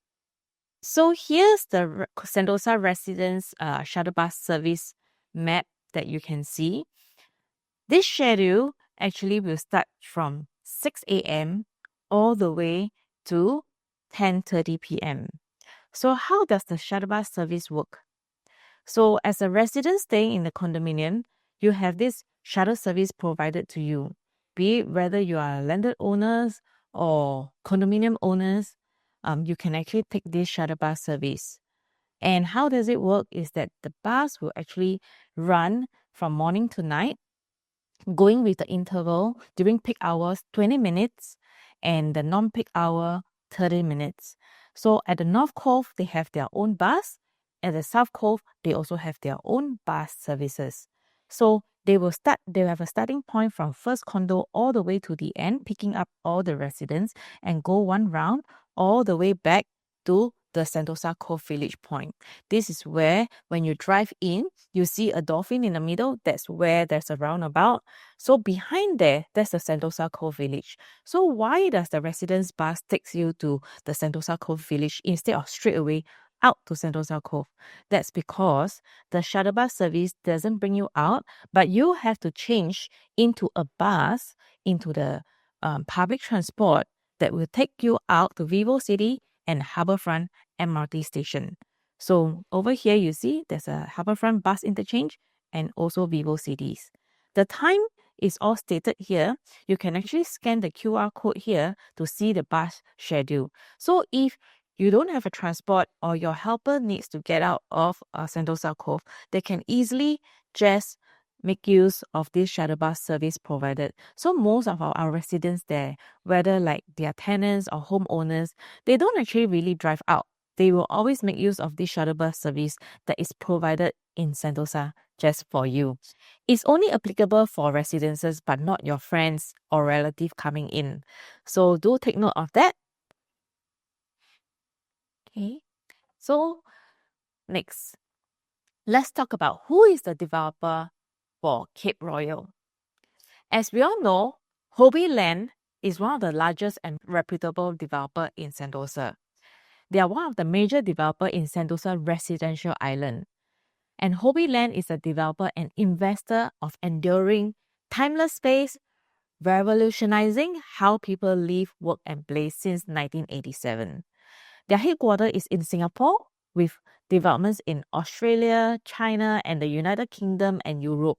So here's the Sentosa Residence shuttle bus service map that you can see. This schedule actually will start from 6 a.m. all the way to 10:30 p.m. So how does the shuttle bus service work? So as a resident staying in the condominium, you have this shuttle service provided to you, be it whether you are landed owners or condominium owners. You can actually take this shuttle bus service. And how does it work is that the bus will actually run from morning to night, going with the interval during peak hours 20 minutes and the non-peak hour 30 minutes. So at the North Cove, they have their own bus. At the South Cove, they also have their own bus services. So they have a starting point from first condo all the way to the end, picking up all the residents and go one round all the way back to the Sentosa Cove Village point. This is where, when you drive in, you see a dolphin in the middle. That's where there's a roundabout. So behind there, that's the Sentosa Cove Village. So why does the residence bus takes you to the Sentosa Cove Village instead of straight away out to Sentosa Cove? That's because the shuttle bus service doesn't bring you out, but you have to change into a bus, into the public transport that will take you out to Vivo City and Harbourfront MRT station. So over here you see there's a Harbourfront bus interchange and also Vivo Cities. The time is all stated here. You can actually scan the QR code here to see the bus schedule. So if you don't have a transport or your helper needs to get out of Sentosa Cove, they can easily just make use of this shuttle bus service provided. So most of our residents there, whether like they are tenants or homeowners, they don't actually really drive out. They will always make use of this shuttle bus service that is provided in Sentosa just for you. It's only applicable for residences, but not your friends or relative coming in. So do take note of that. Okay. So next, let's talk about who is the developer for Cape Royal. As we all know, Hobby Land is one of the largest and reputable developer in Sentosa. They are one of the major developer in Sentosa Residential Island. And Hobby Land is a developer and investor of enduring, timeless space, revolutionizing how people live, work, and play since 1987. Their headquarters is in Singapore, with developments in Australia, China, and the United Kingdom and Europe.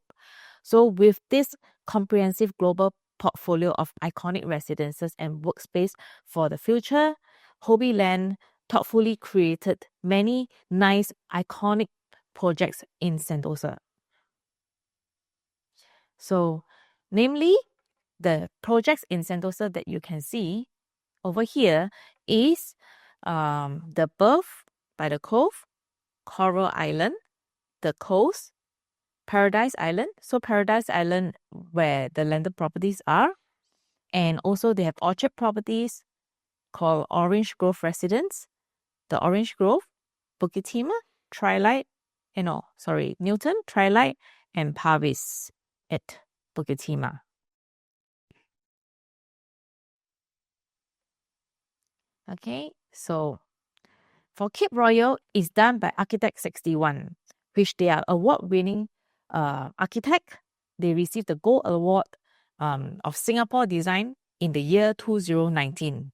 So with this comprehensive global portfolio of iconic residences and workspace for the future, Hobby Land thoughtfully created many nice iconic projects in Sentosa. So namely, the projects in Sentosa that you can see over here is the berth by the Cove, Coral Island, the Coast, Paradise Island. So Paradise Island where the landed properties are. And also they have orchard properties called Orange Grove Residence, the Orange Grove, Bukit Timah, Newton, Trilight, and Parvis at Bukit Timah. Okay, so for Cape Royal, it's done by Architect 61, which they are award-winning architect. They received the Gold Award of Singapore Design in the year 2019.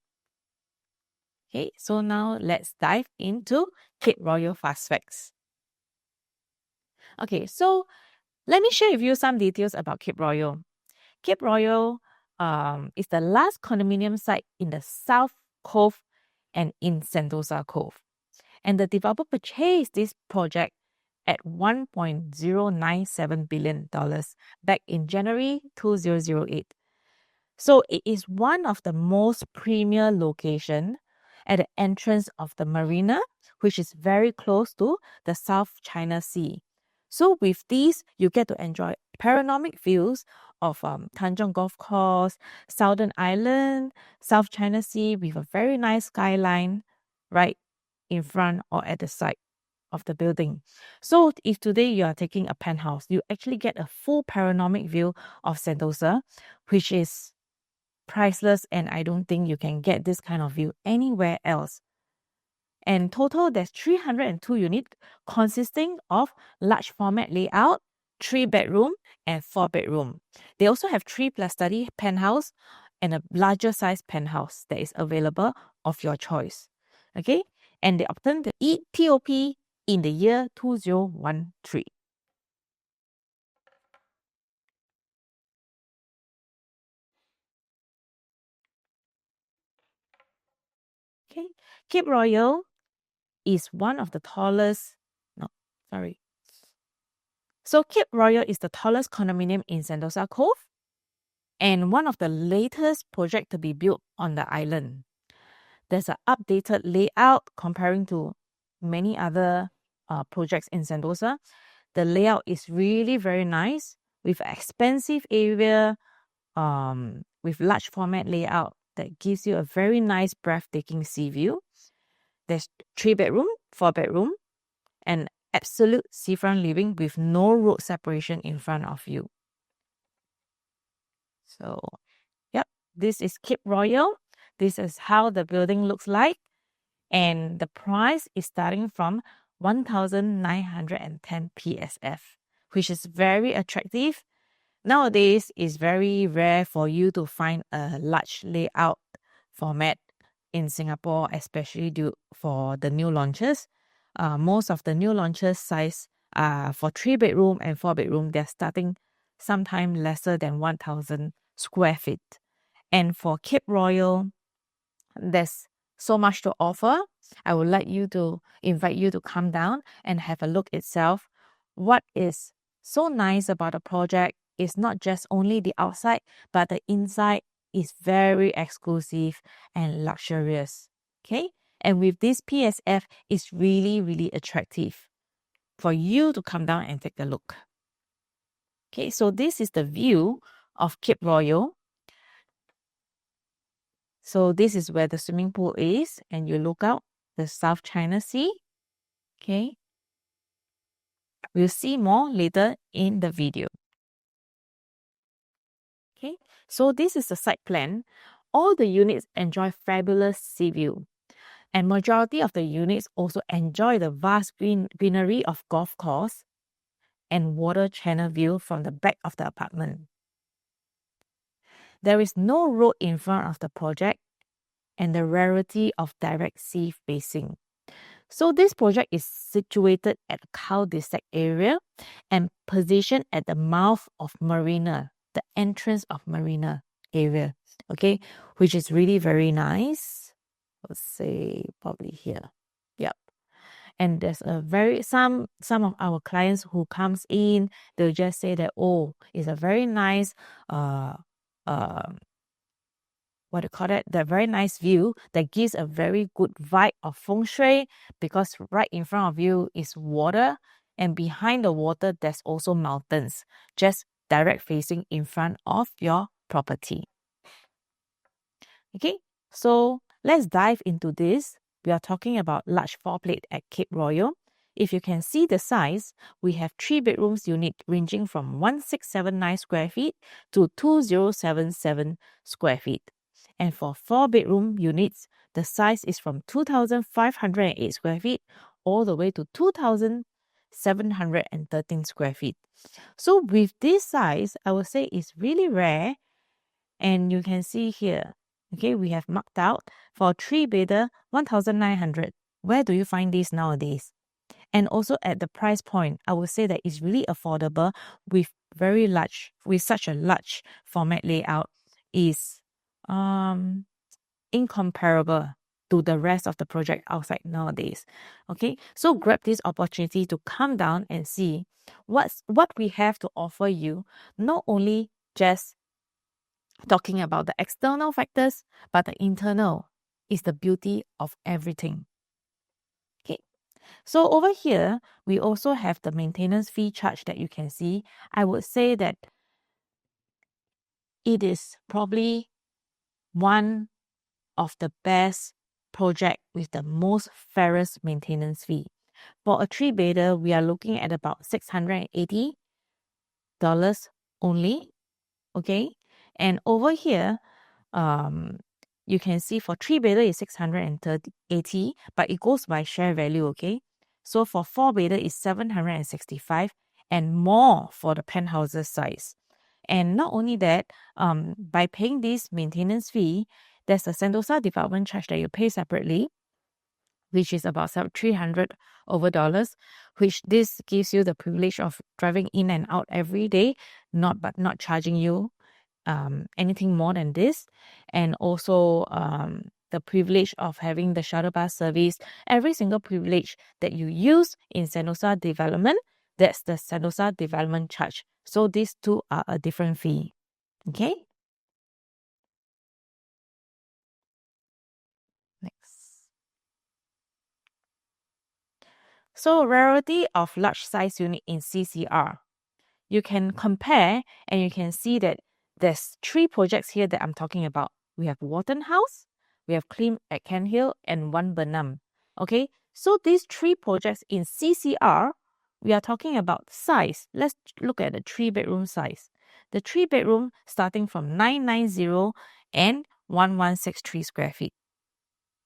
Okay, so now let's dive into Cape Royal Fast Facts. Okay, so let me share with you some details about Cape Royal. Cape Royal is the last condominium site in the South Cove and in Sentosa Cove. And the developer purchased this project at $1.097 billion back in January 2008. So it is one of the most premier location at the entrance of the marina, which is very close to the South China Sea. So with these, you get to enjoy panoramic views of Tanjong Golf Course, Southern Island, South China Sea with a very nice skyline right in front or at the side of the building. So if today you are taking a penthouse, you actually get a full panoramic view of Sentosa, which is priceless, and I don't think you can get this kind of view anywhere else. And total, there's 302 units consisting of large format layout, 3-bedroom and 4-bedroom. They also have 3+study penthouse and a larger size penthouse that is available of your choice. Okay, and they obtained the TOP in the year 2013. Okay, Cape Royal is one of the tallest. So Cape Royal is the tallest condominium in Sentosa Cove and one of the latest projects to be built on the island. There's an updated layout comparing to many other projects in Sentosa. The layout is really very nice with expansive area, with large format layout that gives you a very nice breathtaking sea view. There's 3-bedroom, 4-bedroom, and absolute seafront living with no road separation in front of you. So, yep, this is Cape Royal. This is how the building looks like. And the price is starting from 1,910 PSF, which is very attractive. Nowadays, it's very rare for you to find a large layout format in Singapore, especially for the new launches. Most of the new launches size for 3-bedroom and 4-bedroom, they're starting sometime lesser than 1,000 square feet. And for Cape Royal, there's so much to offer. I would like to invite you to come down and have a look itself. What is so nice about the project is not just only the outside, but the inside is very exclusive and luxurious. Okay, and with this PSF, it's really, really attractive for you to come down and take a look. Okay, so this is the view of Cape Royal. So this is where the swimming pool is, and you look out the South China Sea. Okay, we'll see more later in the video. Okay, so this is the site plan. All the units enjoy fabulous sea view, and majority of the units also enjoy the vast greenery of golf course and water channel view from the back of the apartment. There is no road in front of the project and the rarity of direct sea facing. So this project is situated at the cul-de-sac area and positioned at the mouth of marina, the entrance of marina area, okay, which is really very nice. Let's say probably here. Yep. And there's some of our clients who comes in, they'll just say that, oh, it's a very nice what do you call that? The very nice view that gives a very good vibe of feng shui, because right in front of you is water, and behind the water there's also mountains, just direct facing in front of your property. Okay, so let's dive into this. We are talking about large floor plate at Cape Royal. If you can see the size, we have 3 bedrooms unit ranging from 1679 square feet to 2077 square feet. And for 4 bedroom units, the size is from 2508 square feet all the way to 2713 square feet. So with this size, I would say it's really rare. And you can see here, okay, we have marked out for 3-bedder 1,900. Where do you find this nowadays? And also at the price point, I would say that it's really affordable with such a large format layout is incomparable to the rest of the project outside nowadays. Okay, so grab this opportunity to come down and see what we have to offer you, not only just talking about the external factors, but the internal is the beauty of everything. Okay, so over here, we also have the maintenance fee charge that you can see. I would say that it is probably one of the best project with the most fairest maintenance fee. For a 3-bedder, we are looking at about $680 only. Okay, and over here, you can see for 3-bedder is $680, but it goes by share value. Okay, so for 4-bedder is $765 and more for the penthouses size. And not only that, by paying this maintenance fee, there's a Sentosa development charge that you pay separately, which is about $300 over, which this gives you the privilege of driving in and out every day, not charging you anything more than this. And also the privilege of having the shuttle bus service. Every single privilege that you use in Sentosa development, that's the Sentosa development charge. So these two are a different fee. Okay. Next. So rarity of large size unit in CCR. You can compare and you can see that there's 3 projects here that I'm talking about. We have Wharton House, we have Clean at Cairnhill, and 1 Burnham. Okay, so these 3 projects in CCR, we are talking about size. Let's look at the 3-bedroom size. The 3-bedroom starting from 990 and 1163 square feet.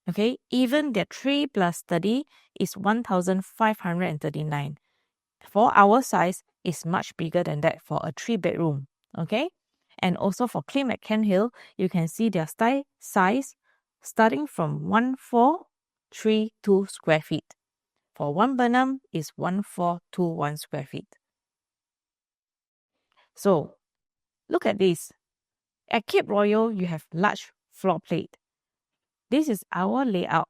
Okay, even their 3 plus 30 is 1,539. For our size, is much bigger than that for a 3-bedroom. Okay, and also for Clean at Cairnhill, you can see their size starting from 1432 square feet. For 1 Burnham is 1421 square feet. So look at this. At Cape Royal, you have large floor plate. This is our layout.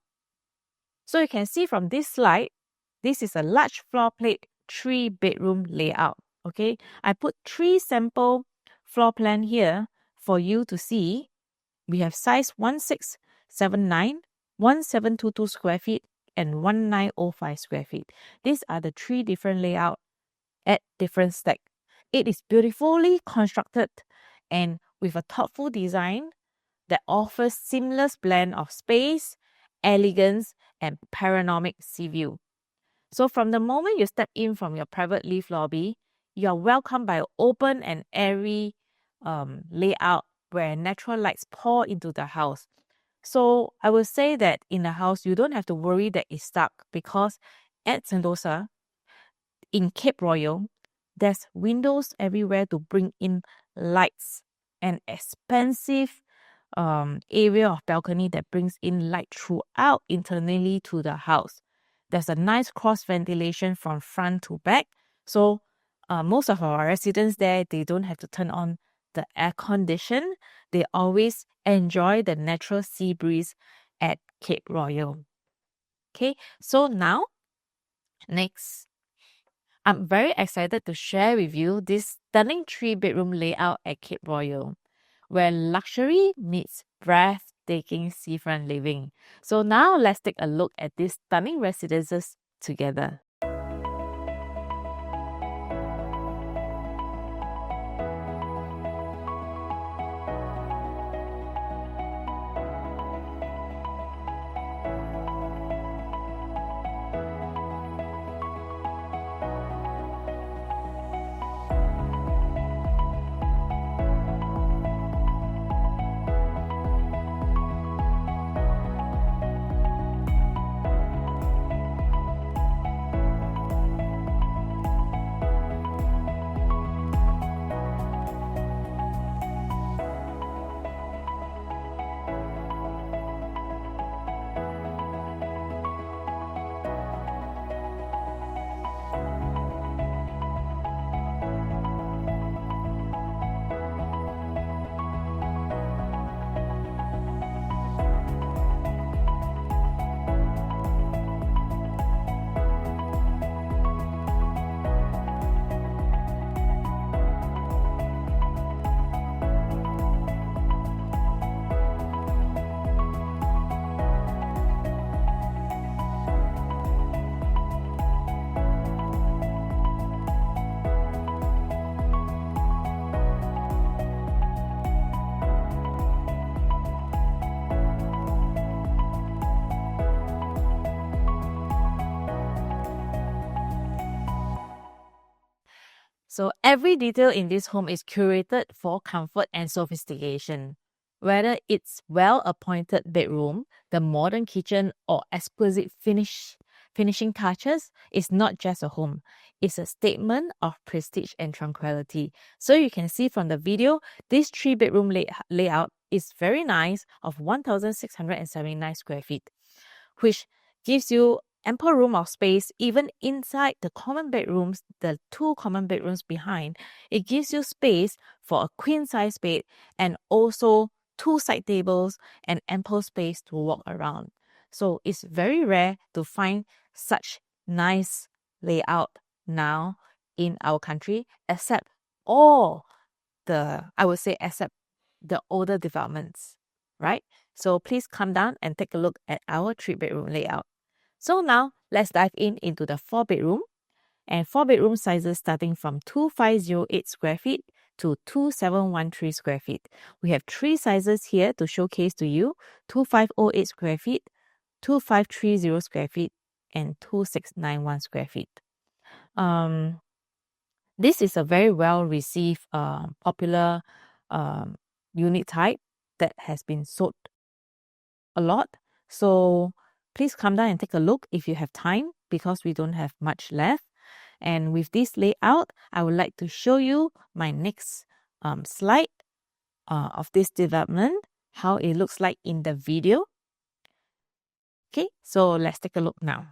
So you can see from this slide, this is a large floor plate 3-bedroom layout. Okay, I put 3 sample floor plan here for you to see. We have size 1679, 1722 square feet, and 1905 square feet. These are the 3 different layouts at different stack. It is beautifully constructed and with a thoughtful design that offers seamless blend of space, elegance, and panoramic sea view. So from the moment you step in from your private lift lobby, you are welcomed by an open and airy layout where natural lights pour into the house. So I would say that in the house, you don't have to worry that it's dark, because at Sentosa, in Cape Royal, there's windows everywhere to bring in lights, and expansive area of balcony that brings in light throughout internally to the house. There's a nice cross ventilation from front to back. So most of our residents there, they don't have to turn on the air condition. They always enjoy the natural sea breeze at Cape Royal. Okay, so now, next, I'm very excited to share with you this stunning 3-bedroom layout at Cape Royal, where luxury meets breathtaking seafront living. So now let's take a look at these stunning residences together. So every detail in this home is curated for comfort and sophistication. Whether it's well-appointed bedroom, the modern kitchen, or exquisite finishing touches, it's not just a home. It's a statement of prestige and tranquility. So you can see from the video, this 3-bedroom layout is very nice, of 1,679 square feet, which gives you ample room of space even inside the common bedrooms, the 2 common bedrooms behind. It gives you space for a queen size bed and also 2 side tables and ample space to walk around. So it's very rare to find such nice layout now in our country, except except the older developments, right? So please come down and take a look at our 3-bedroom layout. So now let's dive into the 4-bedroom, and 4-bedroom sizes starting from 2,508 square feet to 2,713 square feet. We have 3 sizes here to showcase to you: 2,508 square feet, 2,530 square feet, and 2,691 square feet. This is a very well received, popular unit type that has been sold a lot. So please come down and take a look if you have time, because we don't have much left. And with this layout, I would like to show you my next slide of this development, how it looks like in the video. Okay, so let's take a look now.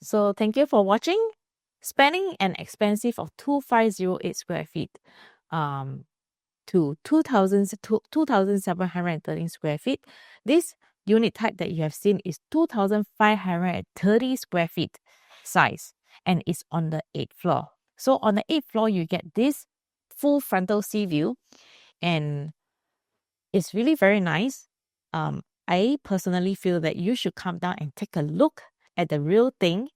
So thank you for watching. Spending an expensive of 2508 square feet to 2,713 square feet. This unit type that you have seen is 2,530 square feet size, and it's on the 8th floor. So on the 8th floor, you get this full frontal sea view, and it's really very nice. I personally feel that you should come down and take a look at the real thing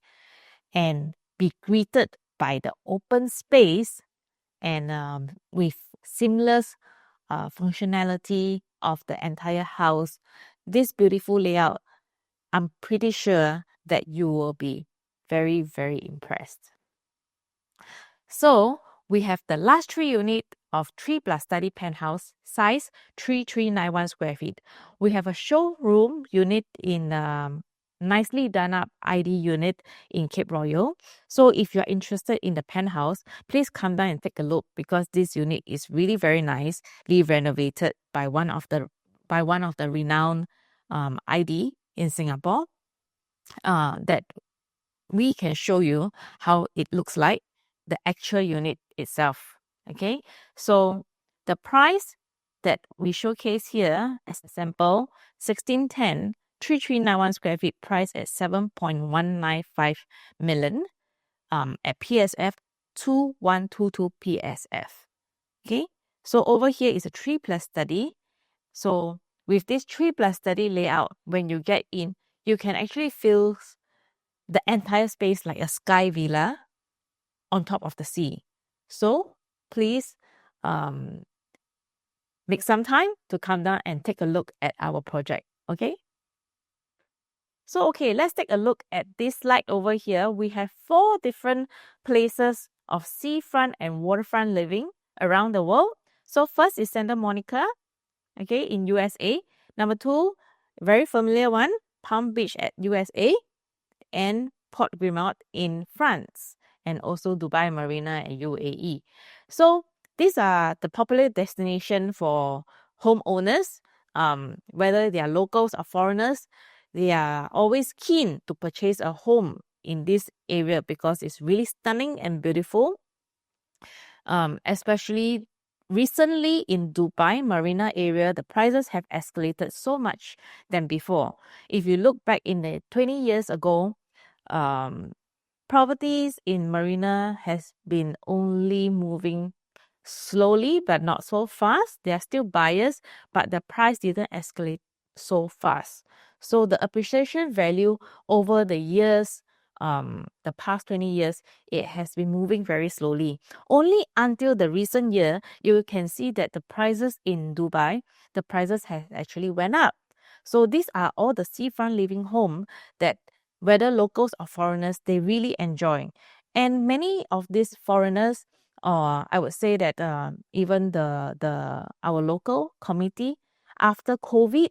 and be greeted by the open space and with seamless functionality of the entire house. This beautiful layout, I'm pretty sure that you will be very, very impressed. So we have the last 3 unit of 3 plus study penthouse, size 3391 square feet. We have a showroom unit in nicely done up ID unit in Cape Royal. So if you're interested in the penthouse, please come down and take a look, because this unit is really very nicely renovated by one of the renowned ID in Singapore. That we can show you how it looks like, the actual unit itself. Okay, so the price that we showcase here as a sample, 1610 3391 square feet, price at 7.195 million at PSF 2122 PSF. Okay, so over here is a 3 plus study. So with this 3 plus study layout, when you get in, you can actually feel the entire space like a sky villa on top of the sea. So please make some time to come down and take a look at our project. Okay. So, okay, let's take a look at this slide over here. We have 4 different places of seafront and waterfront living around the world. So first is Santa Monica, okay, in USA. Number 2, very familiar one, Palm Beach at USA, and Port Grimaud in France, and also Dubai Marina and UAE. So these are the popular destination for homeowners, whether they are locals or foreigners. They are always keen to purchase a home in this area because it's really stunning and beautiful. Especially recently in Dubai Marina area, the prices have escalated so much than before. If you look back in the 20 years ago, properties in Marina has been only moving slowly but not so fast. There are still buyers, but the price didn't escalate so fast. So the appreciation value over the years, the past 20 years, it has been moving very slowly. Only until the recent year, you can see that the prices in Dubai, the prices have actually went up. So these are all the seafront living home that whether locals or foreigners, they really enjoy. And many of these foreigners, or I would say that even our local community, after COVID,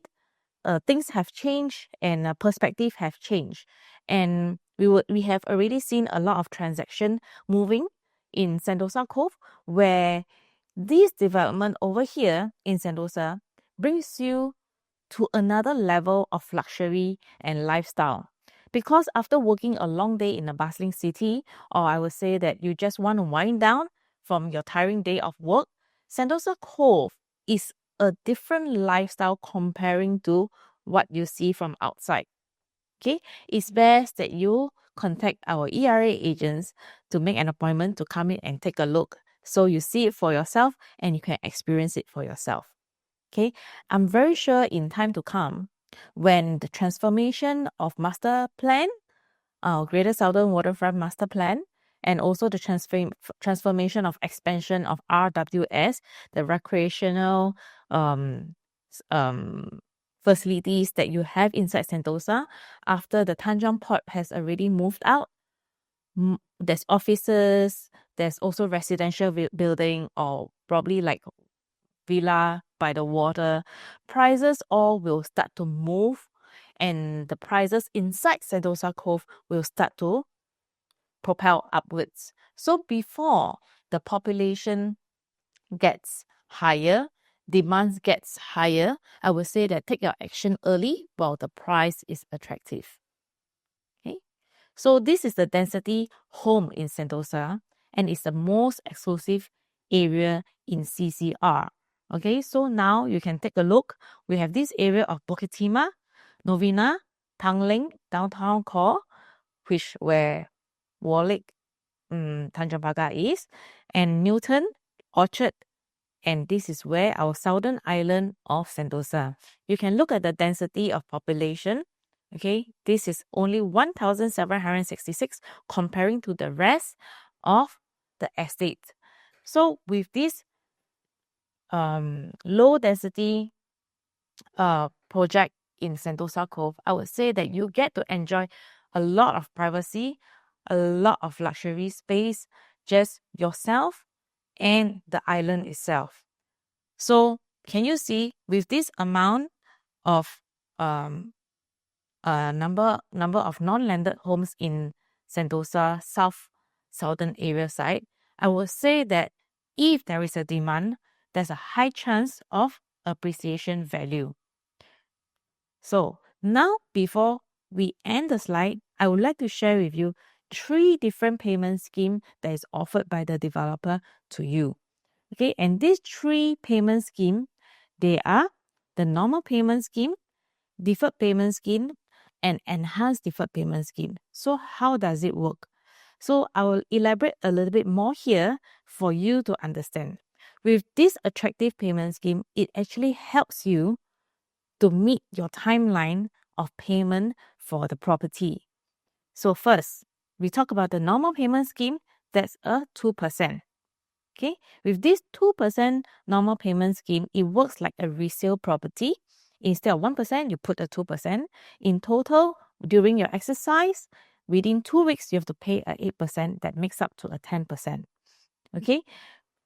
things have changed and perspective have changed, and we have already seen a lot of transaction moving in Sentosa Cove, where this development over here in Sentosa brings you to another level of luxury and lifestyle. Because after working a long day in a bustling city, or I would say that you just want to wind down from your tiring day of work, Sentosa Cove is a different lifestyle comparing to what you see from outside. Okay, it's best that you contact our ERA agents to make an appointment to come in and take a look, so you see it for yourself and you can experience it for yourself. Okay, I'm very sure in time to come, when the transformation of master plan, our Greater Southern Waterfront Master Plan, and also the transformation of expansion of RWS, the recreational facilities that you have inside Sentosa, after the Tanjong Port has already moved out. There's offices, there's also residential building, or probably like villa by the water. Prices all will start to move, and the prices inside Sentosa Cove will start to propel upwards. So before the population gets higher, demand gets higher, I would say that take your action early while the price is attractive. Okay, So this is the density home in Sentosa, and it's the most exclusive area in CCR. Okay, so now you can take a look. We have this area of Bukit Timah, Novena, Tanglin, Downtown Core, which where Warwick, Tanjong Pagar is, and Newton, Orchard, and this is where our southern island of Sentosa. You can look at the density of population. Okay, this is only 1,766 comparing to the rest of the estate. So with this low density project in Sentosa Cove, I would say that you get to enjoy a lot of privacy, a lot of luxury space, just yourself and the island itself. So can you see with this amount of number of non-landed homes in Sentosa southern area side, I would say that if there is a demand, there's a high chance of appreciation value. So now before we end the slide, I would like to share with you 3 different payment schemes that is offered by the developer to you. Okay, and these 3 payment schemes, they are the normal payment scheme, deferred payment scheme, and enhanced deferred payment scheme. So how does it work? So I will elaborate a little bit more here for you to understand. With this attractive payment scheme, it actually helps you to meet your timeline of payment for the property. So first, we talk about the normal payment scheme, that's a 2%. Okay, with this 2% normal payment scheme, it works like a resale property. Instead of 1%, you put a 2%. In total, during your exercise, within 2 weeks, you have to pay a 8%. That makes up to a 10%. Okay,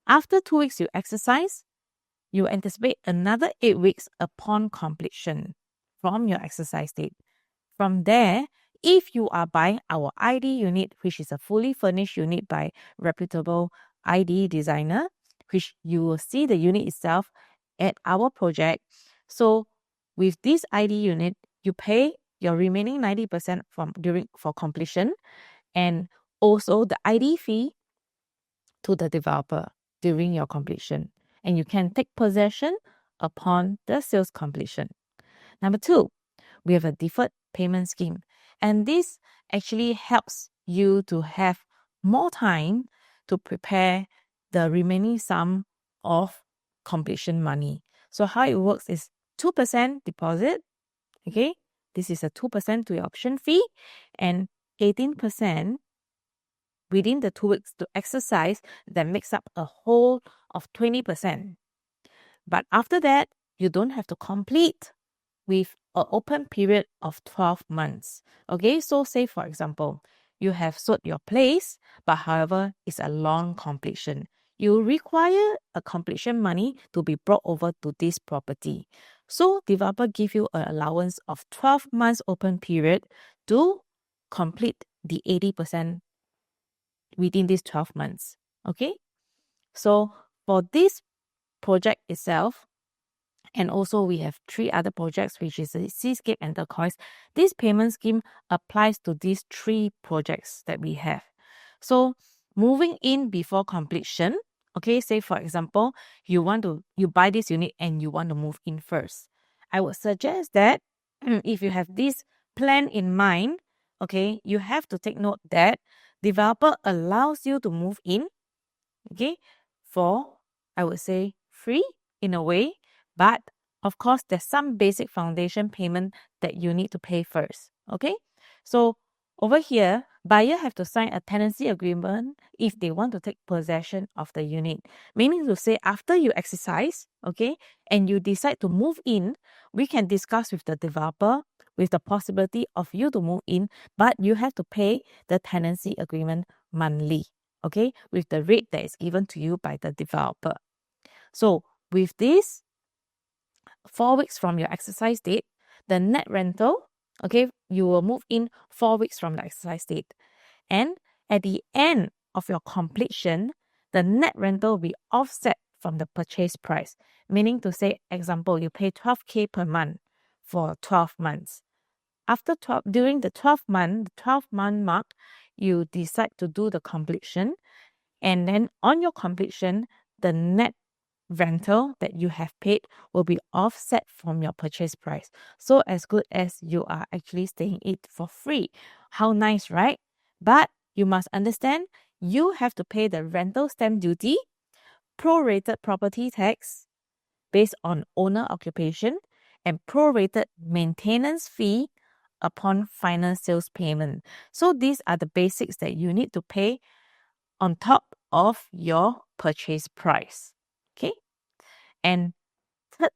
after 2 weeks you exercise, you anticipate another 8 weeks upon completion from your exercise date. From there, if you are buying our ID unit, which is a fully furnished unit by reputable ID designer, which you will see the unit itself at our project. So with this ID unit, you pay your remaining 90% for completion, and also the ID fee to the developer during your completion. And you can take possession upon the sales completion. Number 2, we have a deferred payment scheme. And this actually helps you to have more time to prepare the remaining sum of completion money. So how it works is 2% deposit. Okay, this is a 2% to your option fee, and 18% within the 2 weeks to exercise, that makes up a whole of 20%. But after that, you don't have to complete with an open period of 12 months. Okay, so say for example, you have sold your place, but however, it's a long completion. You require a completion money to be brought over to this property. So developer give you an allowance of 12 months open period to complete the 80% within these 12 months. Okay, so for this project itself, and also we have 3 other projects, which is the Seascape and Turquoise. This payment scheme applies to these 3 projects that we have. So moving in before completion, okay, say for example, you buy this unit and you want to move in first. I would suggest that if you have this plan in mind, okay, you have to take note that developer allows you to move in, okay, for, I would say, free in a way. But of course, there's some basic foundation payment that you need to pay first. Okay, so over here, buyer have to sign a tenancy agreement if they want to take possession of the unit. Meaning to say, after you exercise, okay, and you decide to move in, we can discuss with the developer with the possibility of you to move in, but you have to pay the tenancy agreement monthly, okay, with the rate that is given to you by the developer. So with this, 4 weeks from your exercise date, the net rental, okay, you will move in 4 weeks from the exercise date. And at the end of your completion, the net rental will be offset from the purchase price. Meaning to say, example, you pay 12K per month for 12 months. during the 12-month mark, you decide to do the completion, and then on your completion, the net rental that you have paid will be offset from your purchase price. So as good as you are actually staying it for free. How nice, right? But you must understand, you have to pay the rental stamp duty, prorated property tax based on owner occupation, and prorated maintenance fee upon final sales payment. So these are the basics that you need to pay on top of your purchase price. Okay? And third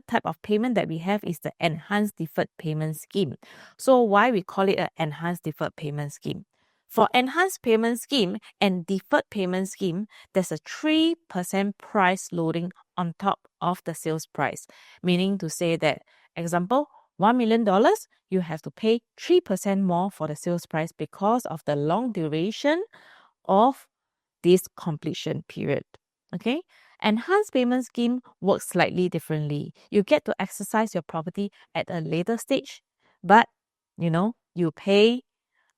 type of payment that we have is the enhanced deferred payment scheme. So why we call it an enhanced deferred payment scheme? For enhanced payment scheme and deferred payment scheme, there's a 3% price loading on top of the sales price. Meaning to say that, example, $1 million, you have to pay 3% more for the sales price because of the long duration of this completion period. Okay? Enhanced payment scheme works slightly differently. You get to exercise your property at a later stage, but you pay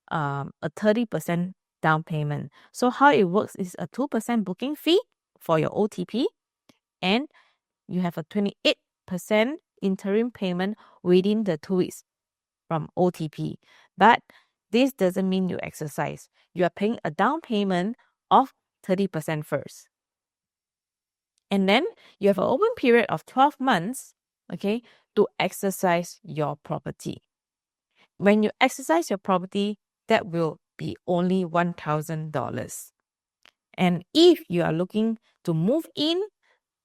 a 30% down payment. So how it works is a 2% booking fee for your OTP, and you have a 28% interim payment within the 2 weeks from OTP. But this doesn't mean you exercise. You are paying a down payment of 30% first. And then you have an open period of 12 months, okay, to exercise your property. When you exercise your property, that will be only $1,000. And if you are looking to move in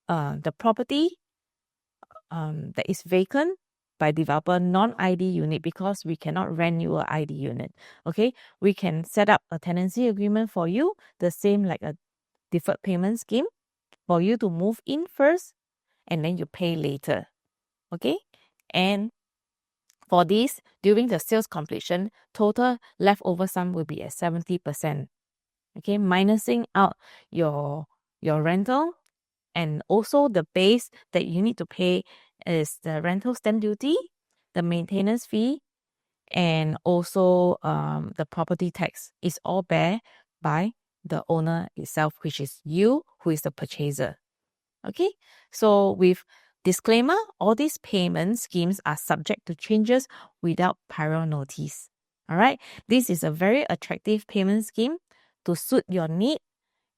the property that is vacant by developer non-ID unit, because we cannot rent you an ID unit, okay, we can set up a tenancy agreement for you, the same like a deferred payment scheme, for you to move in first and then you pay later. Okay? And for this, during the sales completion, total leftover sum will be at 70%. Okay, minusing out your rental, and also the base that you need to pay is the rental stamp duty, the maintenance fee, and also the property tax. Is all bear by the owner itself, which is you, who is the purchaser. Okay, so with disclaimer, all these payment schemes are subject to changes without prior notice. All right, this is a very attractive payment scheme to suit your need.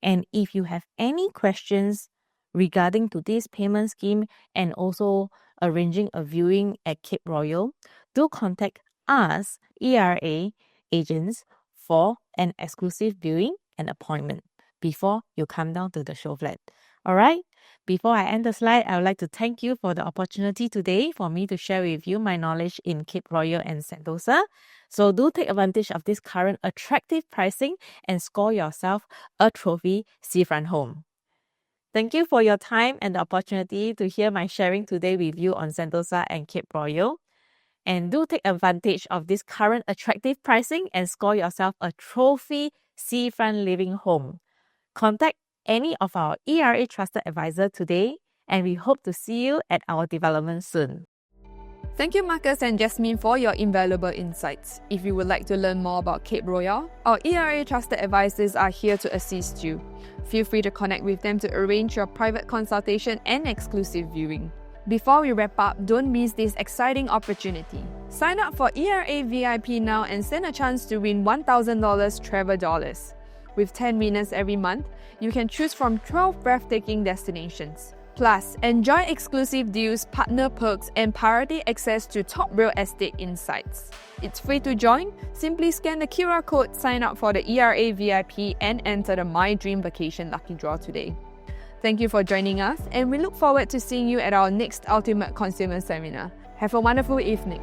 And if you have any questions regarding to this payment scheme and also arranging a viewing at Cape Royal, do contact us, ERA agents, for an exclusive viewing and appointment before you come down to the show flat. All right. Before I end the slide, I would like to thank you for the opportunity today for me to share with you my knowledge in Cape Royal and Sentosa. So do take advantage of this current attractive pricing and score yourself a trophy seafront home. Thank you for your time and the opportunity to hear my sharing today with you on Sentosa and Cape Royal. And do take advantage of this current attractive pricing and score yourself a trophy seafront living home. Contact any of our ERA Trusted Advisor today, and we hope to see you at our development soon. Thank you, Marcus and Jasmine, for your invaluable insights. If you would like to learn more about Cape Royal, our ERA Trusted Advisors are here to assist you. Feel free to connect with them to arrange your private consultation and exclusive viewing. Before we wrap up, don't miss this exciting opportunity. Sign up for ERA VIP now and stand a chance to win $1,000 travel dollars. With 10 winners every month, you can choose from 12 breathtaking destinations. Plus, enjoy exclusive deals, partner perks, and priority access to top real estate insights. It's free to join. Simply scan the QR code, sign up for the ERA VIP, and enter the My Dream Vacation Lucky Draw today. Thank you for joining us, and we look forward to seeing you at our next Ultimate Consumer Seminar. Have a wonderful evening.